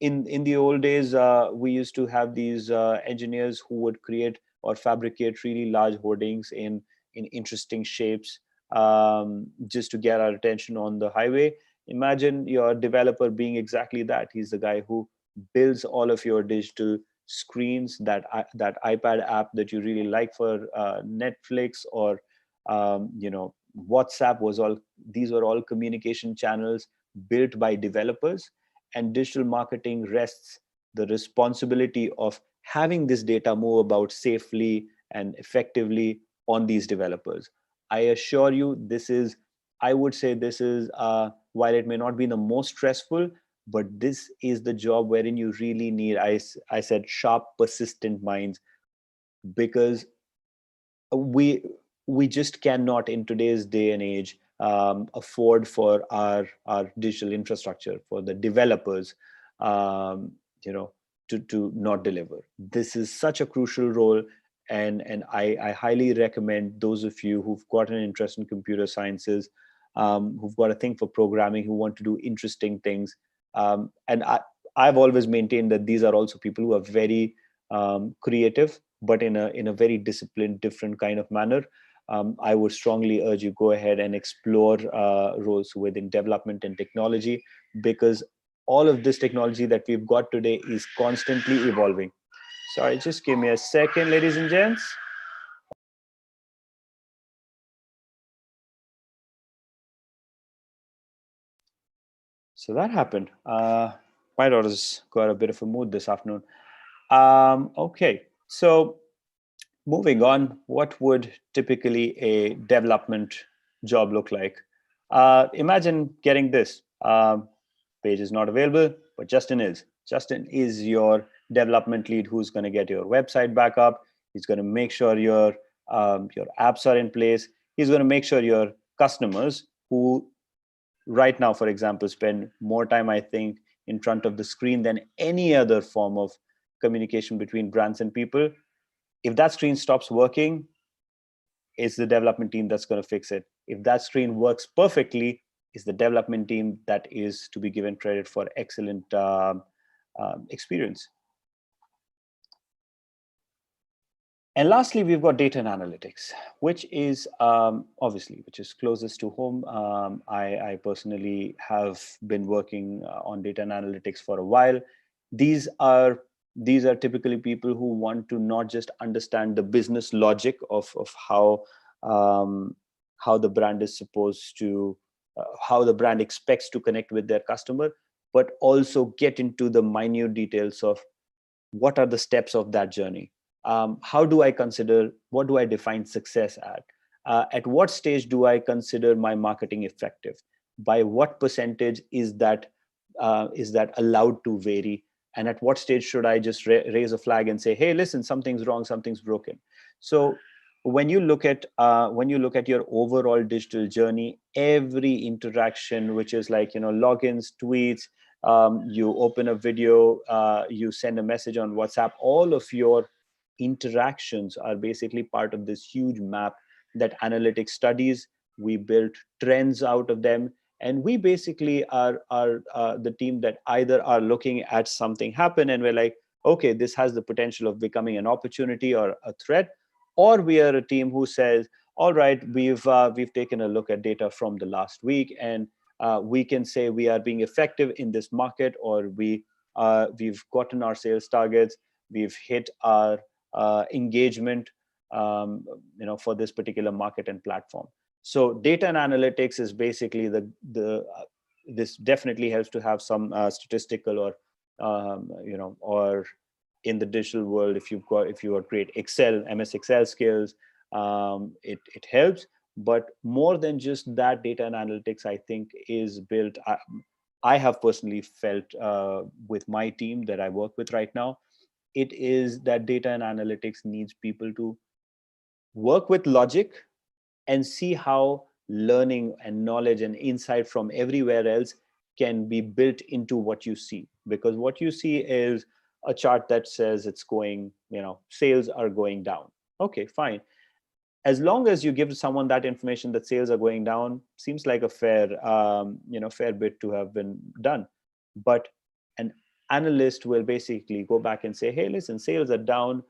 in the old days, we used to have these engineers who would create or fabricate really large hoardings in interesting shapes, just to get our attention on the highway. Imagine your developer being exactly that. He's the guy who builds all of your digital screens, that iPad app that you really like for Netflix, or WhatsApp. These were all communication channels built by developers. And digital marketing rests the responsibility of having this data move about safely and effectively on these developers. I assure you, this is, I would say, this is, while it may not be the most stressful, but this is the job wherein you really need, I said, sharp, persistent minds, because we we just cannot in today's day and age afford for our digital infrastructure, for the developers, um, you know to not deliver. This is such a crucial role, and I highly recommend those of you who've got an interest in computer sciences, who've got a thing for programming, who want to do interesting things. And I've always maintained that these are also people who are very creative, but in a very disciplined, different kind of manner. I would strongly urge you, go ahead and explore roles within development and technology, because all of this technology that we've got today is constantly evolving. Sorry, just give me a second, ladies and gents. So that happened. My daughter's got a bit of a mood this afternoon. Okay, so moving on, what would typically a development job look like? Imagine getting this. Page is not available, but Justin is. Justin is your development lead who's going to get your website back up. He's going to make sure your apps are in place. He's going to make sure your customers, who right now, for example, spend more time, I think, in front of the screen than any other form of communication between brands and people. If that screen stops working, it's the development team that's going to fix it. If that screen works perfectly, it's the development team that is to be given credit for excellent experience. And lastly, we've got data and analytics, which is obviously, which is closest to home. I personally have been working on data and analytics for a while. These are these are typically people who want to not just understand the business logic of how the brand is supposed to, how the brand expects to connect with their customer, but also get into the minute details of what are the steps of that journey. How do I consider, what do I define success at what stage do I consider my marketing effective, by what percentage is that allowed to vary, and at what stage should I just raise a flag and say, hey, listen, something's wrong, something's broken. So when you look at your overall digital journey, every interaction, which is like, logins, tweets, you open a video, you send a message on WhatsApp, all of your interactions are basically part of this huge map that analytics studies. We built trends out of them, and we basically are the team that either are looking at something happen and we're like, okay, this has the potential of becoming an opportunity or a threat, or we are a team who says, all right, we've taken a look at data from the last week, and we can say we are being effective in this market, or we've gotten our sales targets, we've hit our engagement, for this particular market and platform. So data and analytics is basically the this definitely helps to have some statistical or or in the digital world, if you are great Excel, MS Excel skills, it helps. But more than just that, data and analytics, I think, is built. I have personally felt with my team that I work with right now, it is that data and analytics needs people to work with logic and see how learning and knowledge and insight from everywhere else can be built into what you see. Because what you see is a chart that says it's going, sales are going down. Okay, fine. As long as you give someone that information that sales are going down, seems like a fair bit to have been done. But an analyst will basically go back and say, hey, listen, sales are down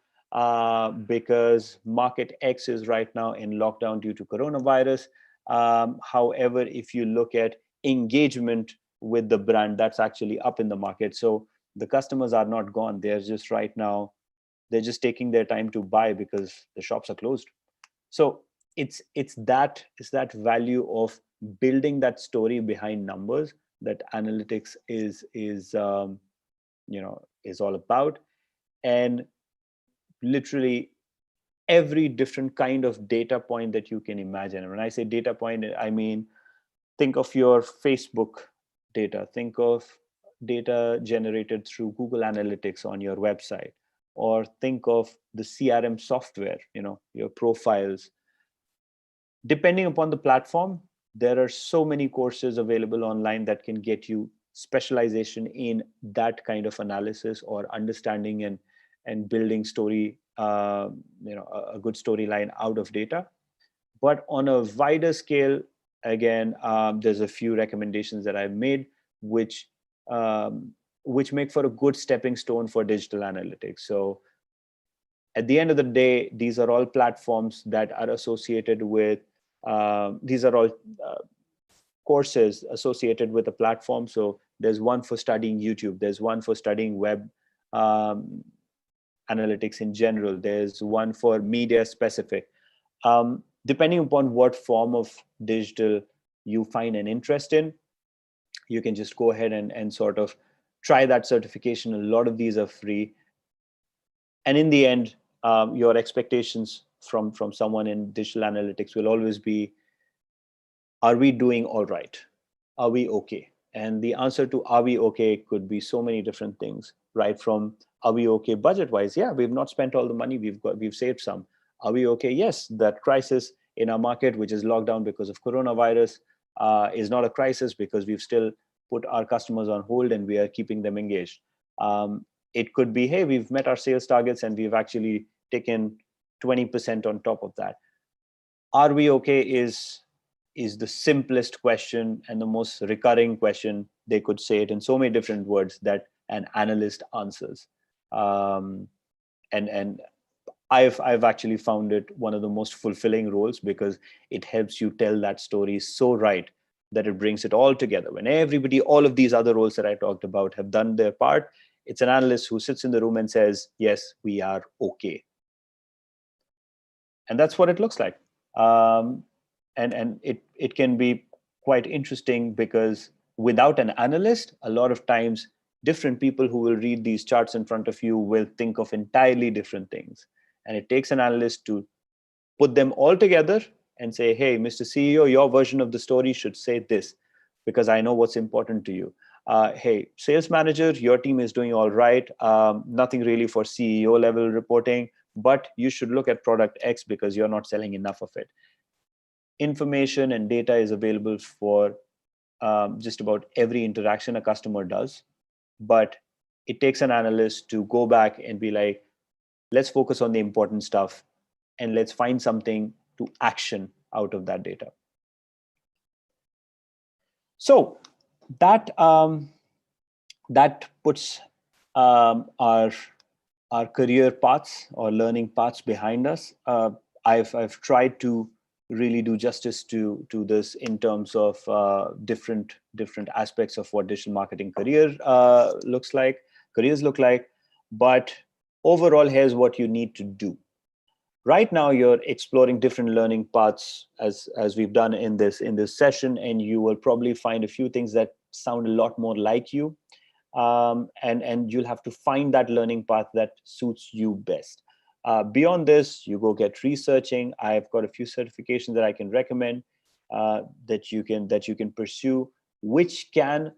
because market X is right now in lockdown due to coronavirus. However, if you look at engagement with the brand, that's actually up in the market. So the customers are not gone. They're just right now, they're just taking their time to buy because the shops are closed. So it's that value of building that story behind numbers that analytics is all about. And literally every different kind of data point that you can imagine. And when I say data point, I mean, think of your Facebook data, think of data generated through Google Analytics on your website, or think of the CRM software, your profiles. Depending upon the platform, there are so many courses available online that can get you specialization in that kind of analysis or understanding and building story, a good storyline out of data. But on a wider scale, again, there's a few recommendations that I've made, which um, which make for a good stepping stone for digital analytics. So at the end of the day, these are all platforms that are associated with, these are all courses associated with a platform. So there's one for studying YouTube, there's one for studying web um, analytics in general, there's one for media specific. Depending upon what form of digital you find an interest in, you can just go ahead and sort of try that certification. A lot of these are free. And in the end, your expectations from someone in digital analytics will always be, are we doing all right? Are we okay? And the answer to are we okay could be so many different things, right? From are we okay budget wise? Yeah, we've not spent all the money, we've saved some. Are we okay? Yes, that crisis in our market, which is locked down because of coronavirus, is not a crisis because we've still put our customers on hold and we are keeping them engaged. It could be, hey, we've met our sales targets and we've actually taken 20% on top of that. Are we okay is the simplest question and the most recurring question. They could say it in so many different words that an analyst answers. And I've actually found it one of the most fulfilling roles because it helps you tell that story so right that it brings it all together. When everybody, all of these other roles that I talked about have done their part, it's an analyst who sits in the room and says, yes, we are okay. And that's what it looks like. And it can be quite interesting because without an analyst, a lot of times different people who will read these charts in front of you will think of entirely different things. And it takes an analyst to put them all together and say, hey, Mr. CEO, your version of the story should say this because I know what's important to you. Hey, sales manager, your team is doing all right. Nothing really for CEO level reporting, but you should look at product X because you're not selling enough of it. Information and data is available for just about every interaction a customer does, but it takes an analyst to go back and be like, let's focus on the important stuff and let's find something to action out of that data. So that puts our career paths or learning paths behind us. I've tried to really do justice to this in terms of different aspects of what digital marketing careers look like. But overall, here's what you need to do. Right now, you're exploring different learning paths as we've done in this session, and you will probably find a few things that sound a lot more like you. And you'll have to find that learning path that suits you best. Beyond this, you go get researching. I've got a few certifications that I can recommend that you can pursue, which can,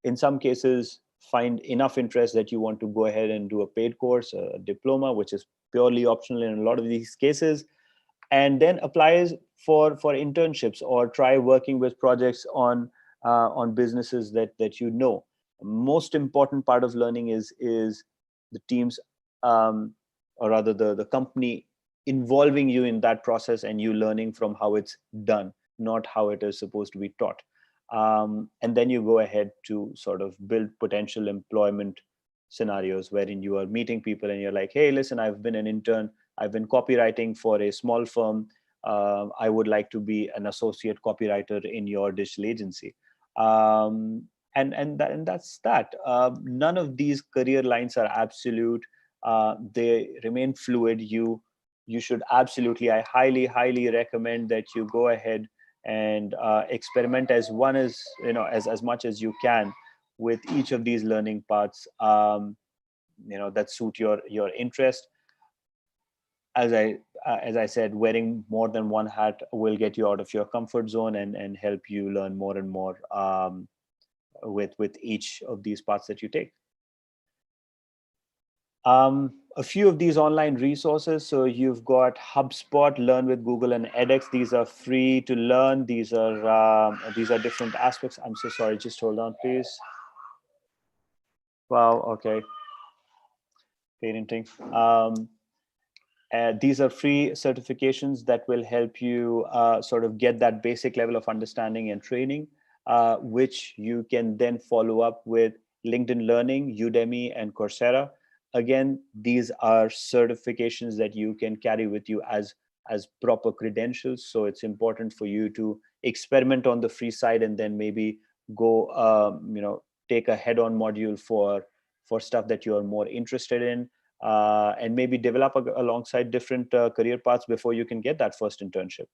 in some cases, find enough interest that you want to go ahead and do a paid course, a diploma, which is purely optional in a lot of these cases, and then applies for internships or try working with projects on businesses that you know. Most important part of learning is the teams, or rather the company involving you in that process and you learning from how it's done, not how it is supposed to be taught. And then you go ahead to sort of build potential employment scenarios wherein you are meeting people and you're like, hey, listen, I've been an intern, I've been copywriting for a small firm. I would like to be an associate copywriter in your digital agency. And that's that. None of these career lines are absolute. They remain fluid. You should absolutely, I highly recommend that you go ahead and experiment as as much as you can with each of these learning paths that suit your interest. as I said, wearing more than one hat will get you out of your comfort zone and help you learn more and more with each of these paths that you take. A few of these online resources. So you've got HubSpot, Learn with Google, and edX. These are free to learn. These are different aspects. I'm so sorry. Just hold on, please. Wow. Okay. Parenting. These are free certifications that will help you sort of get that basic level of understanding and training, which you can then follow up with LinkedIn Learning, Udemy, and Coursera. Again, these are certifications that you can carry with you as proper credentials. So it's important for you to experiment on the free side and then maybe go, take a head-on module for stuff that you are more interested in, and maybe develop alongside different career paths before you can get that first internship.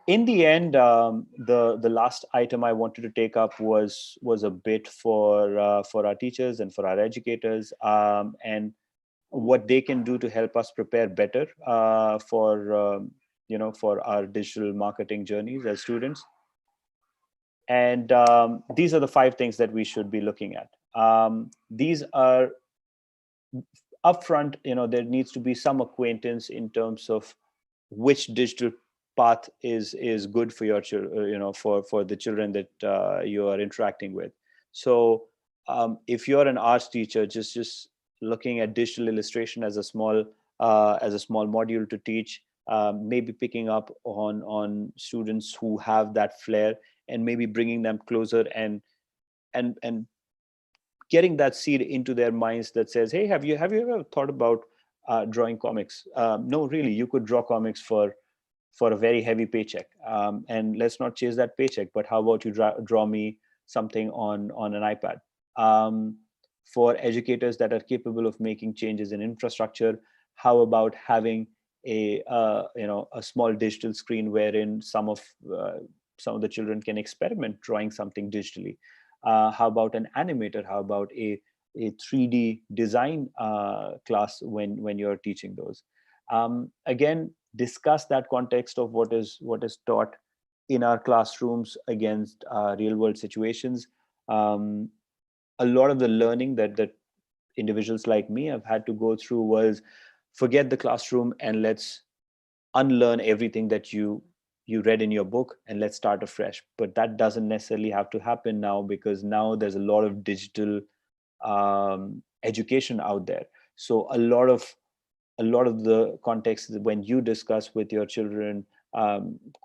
In the end, the last item I wanted to take up was a bit for our teachers and for our educators, and what they can do to help us prepare better for our digital marketing journeys as students. And these are the 5 things that we should be looking at. These are upfront. There needs to be some acquaintance in terms of which digital path is good for your children, for the children that you are interacting with. So if you're an arts teacher, just looking at digital illustration as a small module to teach, maybe picking up on students who have that flair and maybe bringing them closer and getting that seed into their minds that says, hey, have you ever thought about drawing comics? No, really, you could draw comics for a very heavy paycheck, and let's not chase that paycheck, but how about you draw me something on an iPad? For educators that are capable of making changes in infrastructure, how about having a small digital screen wherein some of the children can experiment drawing something digitally? How about an animator? How about a 3D design class when you're teaching those? Again, discuss that context of what is taught in our classrooms against real world situations. A lot of the learning that individuals like me have had to go through was forget the classroom and let's unlearn everything that you read in your book and let's start afresh. But that doesn't necessarily have to happen now, because now there's a lot of digital education out there. So a lot of the context when you discuss with your children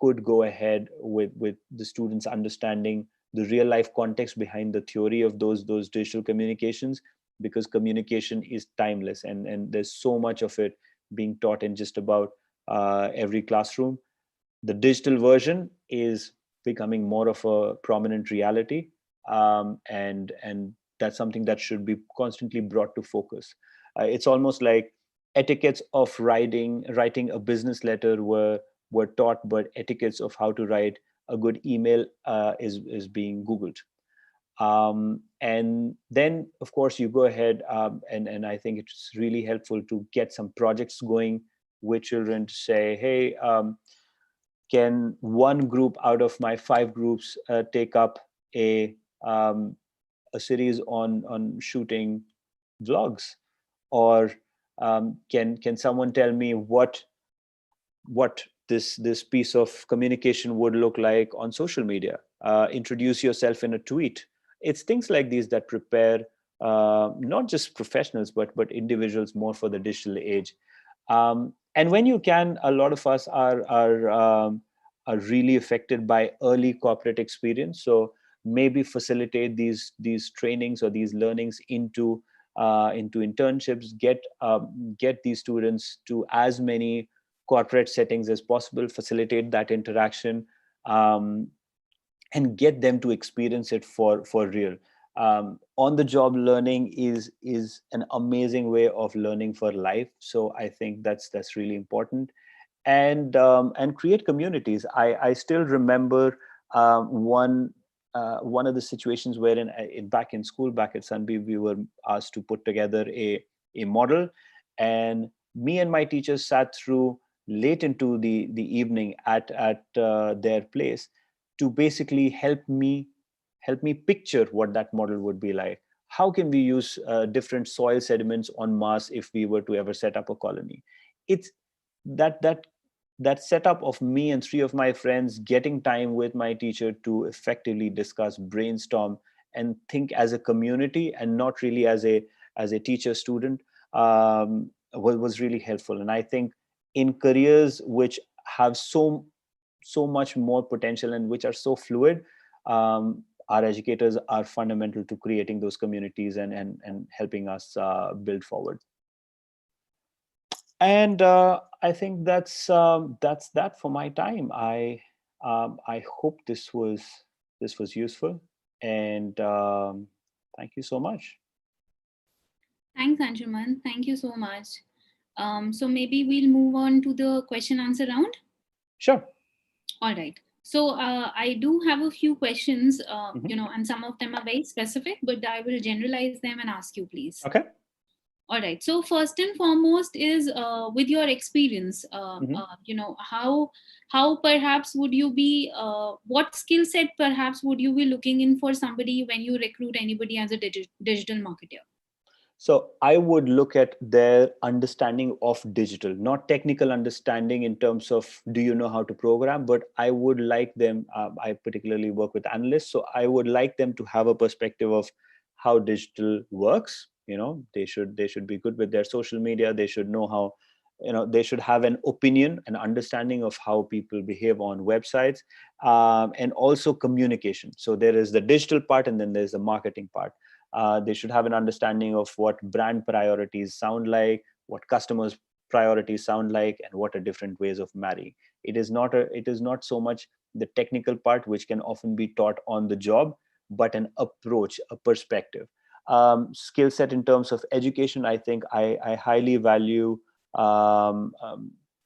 could go ahead with the students understanding the real life context behind the theory of those digital communications, because communication is timeless, and there's so much of it being taught in just about every classroom. The digital version is becoming more of a prominent reality, and that's something that should be constantly brought to focus. It's almost like etiquettes of writing a business letter were taught, but etiquettes of how to write a good email is being Googled. And then, of course, you go ahead, and I think it's really helpful to get some projects going with children to say, hey, can one group out of my 5 groups take up um, a series on shooting vlogs? Or can someone tell me what this piece of communication would look like on social media? Introduce yourself in a tweet. It's things like these that prepare not just professionals but individuals more for the digital age. And when you can, a lot of us are really affected by early corporate experience. So maybe facilitate these trainings or these learnings into internships. Get these students to as many corporate settings as possible. Facilitate that interaction, and get them to experience it for real. On the job learning is an amazing way of learning for life. So I think that's really important. And create communities. I still remember one of the situations wherein back in school, back at Sunbeam, we were asked to put together a model, and Me and my teachers sat through late into the evening at their place to basically help me picture what that model would be like. How can we use different soil sediments on Mars if we were to ever set up a colony? It's that setup of me and three of my friends getting time with my teacher to effectively discuss, brainstorm, and think as a community and not really as a teacher student, was really helpful. And I think in careers which have so much more potential and which are so fluid, our educators are fundamental to creating those communities and helping us build forward. And I think that's that for my time. I hope this was useful, and thank you so much. Thanks, Anshuman. Thank you so much. So maybe we'll move on to the question answer round. Sure. All right. So I do have a few questions, Hmm. and some of them are very specific, but I will generalize them and ask you, please. Okay. All right. So first and foremost is with your experience, Hmm. how perhaps would you be, what skill set perhaps would you be looking in for somebody when you recruit anybody as a digital marketer? So I would look at their understanding of digital, not technical understanding in terms of do you know how to program, but I would like them. I particularly work with analysts, so I would like them to have a perspective of how digital works. They should be good with their social media. They should know how, they should have an opinion, an understanding of how people behave on websites, and also communication. So there is the digital part, and then there's the marketing part. They should have an understanding of what brand priorities sound like, what customers priorities sound like, and what are different ways of marrying. It is not so much the technical part, which can often be taught on the job, but an approach, a perspective. Skill set in terms of education, I think I highly value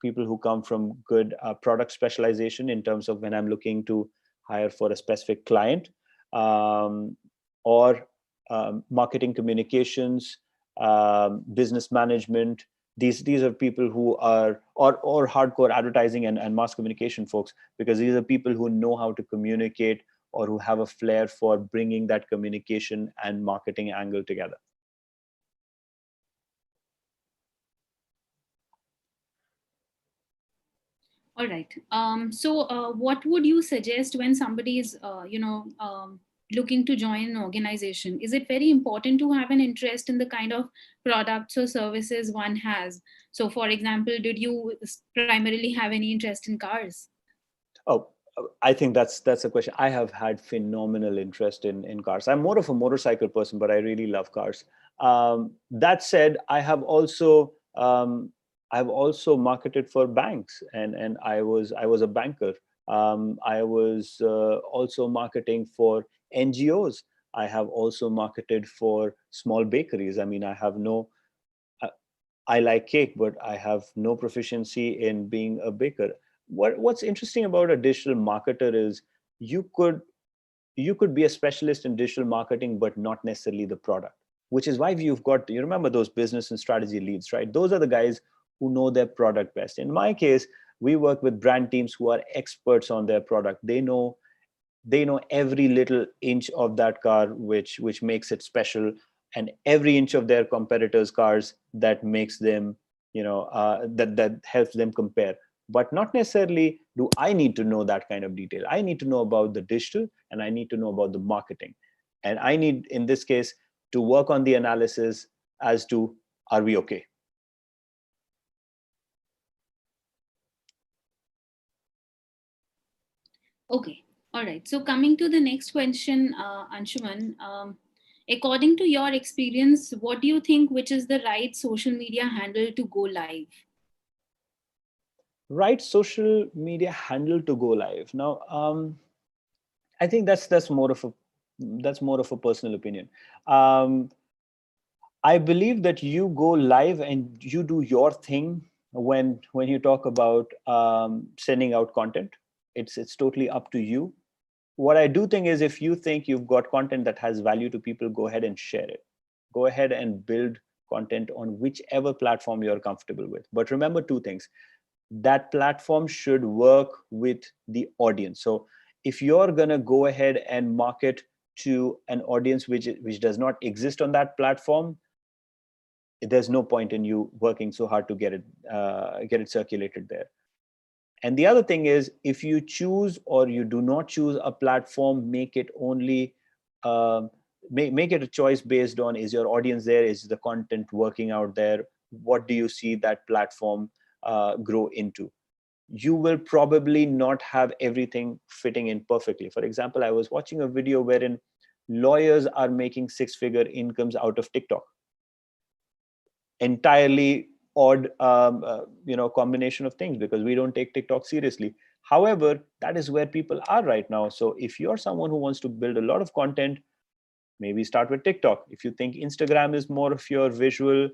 people who come from good product specialization in terms of when I'm looking to hire for a specific client, or marketing communications, business management. These are people who are, or hardcore advertising and mass communication folks, because these are people who know how to communicate or who have a flair for bringing that communication and marketing angle together. All right. So, what would you suggest when somebody is, looking to join an organization? Is it very important to have an interest in the kind of products or services one has? So, for example, did you primarily have any interest in cars? Oh, I think that's a question. I have had phenomenal interest in cars. I'm more of a motorcycle person, but I really love cars. That said, I've also marketed for banks, and I was a banker. I was also marketing for NGOs. I have also marketed for small bakeries. I mean, I I like cake, but I have no proficiency in being a baker. What's interesting about a digital marketer is you could you could be a specialist in digital marketing, but not necessarily the product. Which is why you remember those business and strategy leads, right? Those are the guys who know their product best. In my case, we work with brand teams who are experts on their product. They know every little inch of that car which makes it special, and every inch of their competitors cars that makes them, that helps them compare. But not necessarily do I need to know that kind of detail. I need to know about the digital, and I need to know about the marketing, and I need, in this case, to work on the analysis as to, are we okay? Okay. All right. So, coming to the next question, Anshuman, according to your experience, what do you think which is the right social media handle to go live? Right social media handle to go live. Now, I think that's more of a personal opinion. Um, I believe that you go live and you do your thing when you talk about sending out content. It's totally up to you. What I do think is, if you think you've got content that has value to people, go ahead and share it. Go ahead and build content on whichever platform you're comfortable with. But remember two things: that platform should work with the audience. So if you're going to go ahead and market to an audience which does not exist on that platform, there's no point in you working so hard to get it circulated there. And the other thing is, if you choose or you do not choose a platform, make it only make it a choice based on, is your audience there, is the content working out there, what do you see that platform grow into. You will probably not have everything fitting in perfectly. For example, I was watching a video wherein lawyers are making six-figure incomes out of TikTok. Entirely odd combination of things, because we don't take TikTok seriously. However, that is where people are right now. So if you're someone who wants to build a lot of content, maybe start with TikTok. If you think Instagram is more of your visual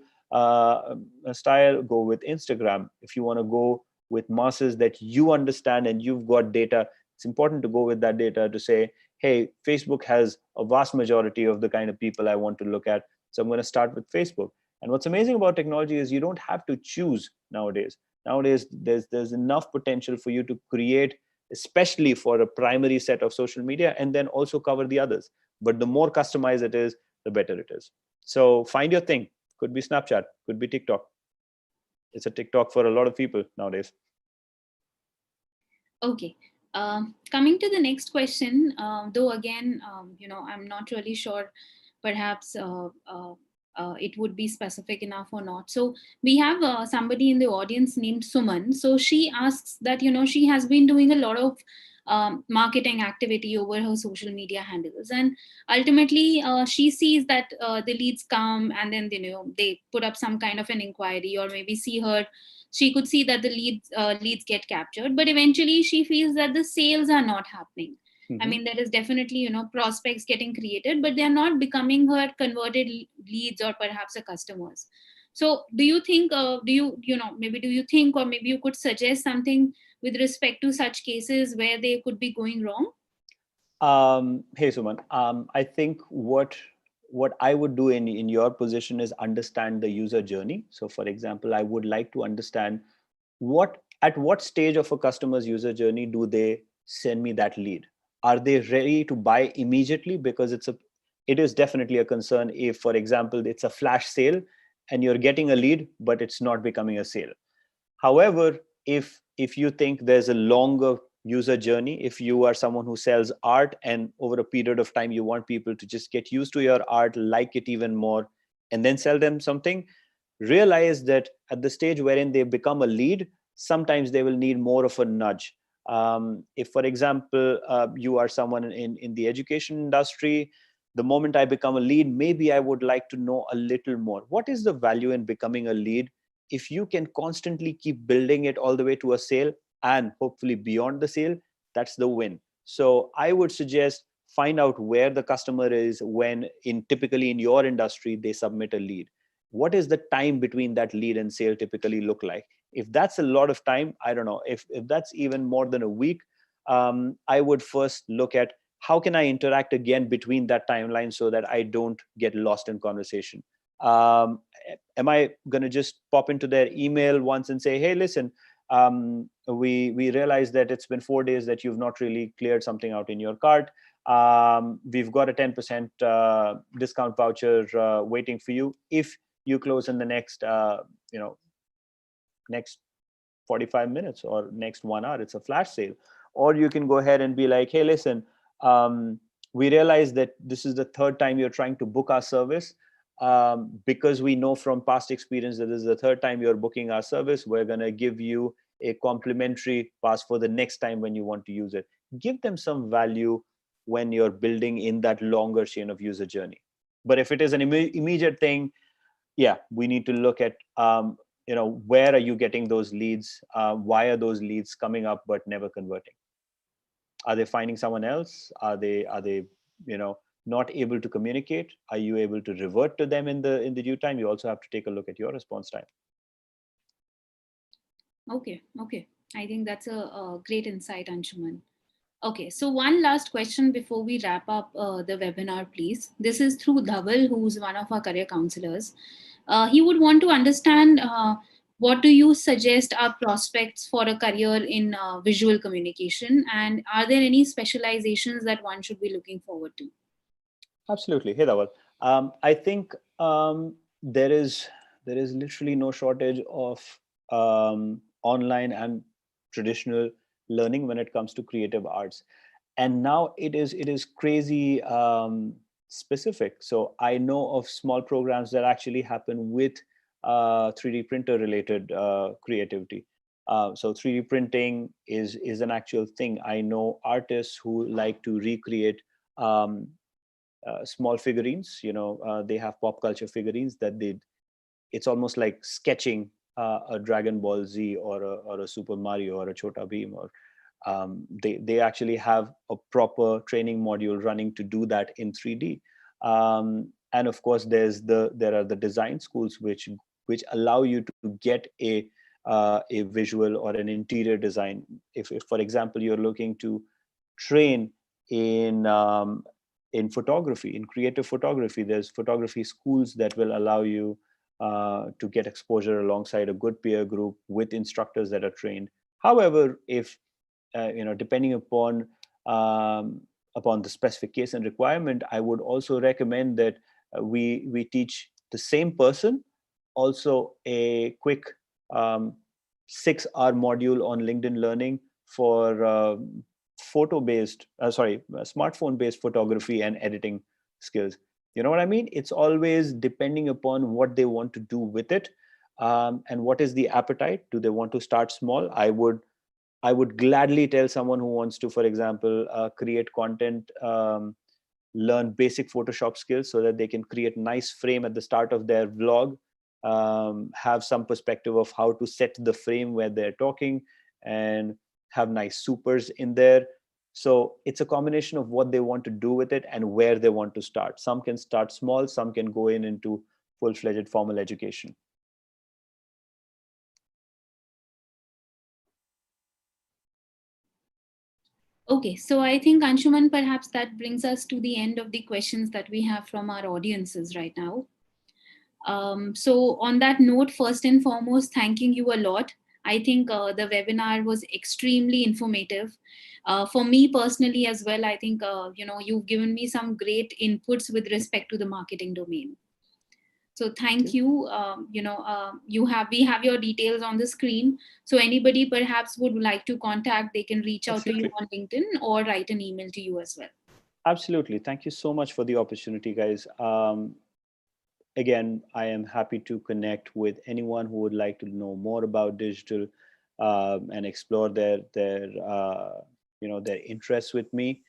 style, go with Instagram. If you want to go with masses that you understand and you've got data, it's important to go with that data to say, hey, Facebook has a vast majority of the kind of people I want to look at, so I'm going to start with Facebook. And what's amazing about technology is you don't have to choose nowadays. Nowadays, there's enough potential for you to create, especially for a primary set of social media, and then also cover the others. But the more customized it is, the better it is. So find your thing. Could be Snapchat, could be TikTok. It's a TikTok for a lot of people nowadays. Okay. Coming to the next question, though again, I'm not really sure, perhaps it would be specific enough or not. So we have somebody in the audience named Suman. So she asks that, she has been doing a lot of marketing activity over her social media handles. And ultimately, she sees that the leads come, and then, they put up some kind of an inquiry, or maybe she could see that the leads get captured, but eventually she feels that the sales are not happening. I mean, there is definitely, prospects getting created, but they are not becoming her converted leads or perhaps a customers. So do you think, maybe do you think, or maybe you could suggest something with respect to such cases where they could be going wrong? Hey, Suman. I think what I would do in your position is understand the user journey. So, for example, I would like to understand at what stage of a customer's user journey do they send me that lead. Are they ready to buy immediately? Because it is definitely a concern if, for example, it's a flash sale and you're getting a lead but it's not becoming a sale. However, if you think there's a longer user journey, if you are someone who sells art and over a period of time you want people to just get used to your art, like it even more, and then sell them something, realize that at the stage wherein they become a lead, sometimes they will need more of a nudge. If, for example, you are someone in the education industry, the moment I become a lead, maybe I would like to know a little more. What is the value in becoming a lead? If you can constantly keep building it all the way to a sale and hopefully beyond the sale, that's the win. So I would suggest find out where the customer is when typically in your industry they submit a lead. What is the time between that lead and sale typically look like? If that's a lot of time, I don't know, if that's even more than a week, I would first look at how can I interact again between that timeline so that I don't get lost in conversation. um, am I going to just pop into their email once and say, hey, listen, we realize that it's been 4 days that you've not really cleared something out in your cart. We've got a 10% discount voucher waiting for you if you close in the next 45 minutes or next 1 hour. It's a flash sale. Or you can go ahead and be like, hey, listen, we realize that this is the third time you're trying to book our service. Because we know from past experience that this is the third time you're booking our service, we're going to give you a complimentary pass for the next time when you want to use it. Give them some value when you're building in that longer chain of user journey. But if it is an immediate thing, yeah, we need to look at where are you getting those leads? Why are those leads coming up but never converting? Are they finding someone else? Are they not able to communicate? Are you able to revert to them in the due time? You also have to take a look at your response time. Okay. I think that's a great insight, Anshuman. Okay, so one last question before we wrap up the webinar, please. This is through Dhaval, who's one of our career counselors. He would want to understand what do you suggest are prospects for a career in visual communication, and are there any specializations that one should be looking forward to? Absolutely. Hey, Dawal. I think there is literally no shortage of online and traditional learning when it comes to creative arts, and now it is crazy specific. So I know of small programs that actually happen with 3D printer related creativity. So 3D printing is an actual thing. I know artists who like to recreate um, small figurines. They have pop culture figurines that they it's almost like sketching a Dragon Ball Z or a Super Mario or a Chota Beam, or they actually have a proper training module running to do that in 3D. And of course, there are the design schools which allow you to get a visual or an interior design. If for example, you're looking to train in in photography, in creative photography, there's photography schools that will allow you to get exposure alongside a good peer group with instructors that are trained. However, if depending um, upon the specific case and requirement, I would also recommend that we teach the same person also a quick um, 6-hour module on LinkedIn Learning for photo based smartphone based photography and editing skills. You know what I mean? It's always depending upon what they want to do with it, and what is the appetite. Do they want to start small? I would gladly tell someone who wants to, for example, create content, learn basic Photoshop skills so that they can create nice frame at the start of their vlog, have some perspective of how to set the frame where they're talking, and have nice supers in there. So it's a combination of what they want to do with it and where they want to start. Some can start small, some can go into full-fledged formal education. Okay, so I think Anshuman, perhaps that brings us to the end of the questions that we have from our audiences right now. So on that note, first and foremost, thanking you a lot. I think the webinar was extremely informative. For me personally as well, I think you've given me some great inputs with respect to the marketing domain. So Thank thank you. you. We have your details on the screen. So anybody perhaps would like to contact, they can reach out to you Absolutely. on LinkedIn or write an email to you as well. Absolutely. Thank you so much for the opportunity, guys. Again, I am happy to connect with anyone who would like to know more about digital, and explore their interests with me.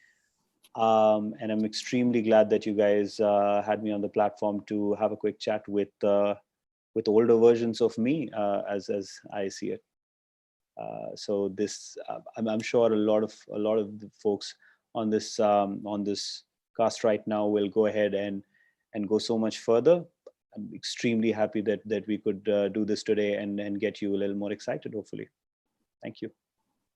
And I'm extremely glad that you guys had me on the platform to have a quick chat with older versions of me, as I see it. So this, I'm sure a lot of the folks on this cast right now will go ahead and go so much further. I'm extremely happy that we could do this today and get you a little more excited. Hopefully, thank you.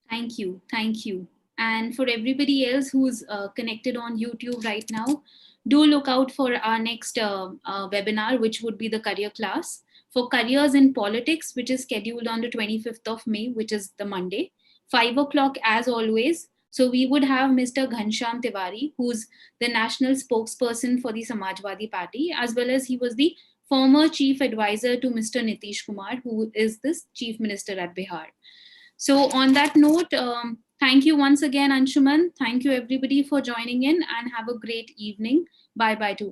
Thank you. Thank you. And for everybody else who's connected on YouTube right now, do look out for our next webinar, which would be the career class for careers in politics, which is scheduled on the 25th of May, which is the Monday, 5 o'clock as always. So we would have Mr. Ghanshyam Tiwari, who's the national spokesperson for the Samajwadi Party, as well as he was the former chief advisor to Mr. Nitish Kumar, who is this chief minister at Bihar. So, on that note, thank you once again, Anshuman. Thank you, everybody, for joining in and have a great evening. Bye bye to all.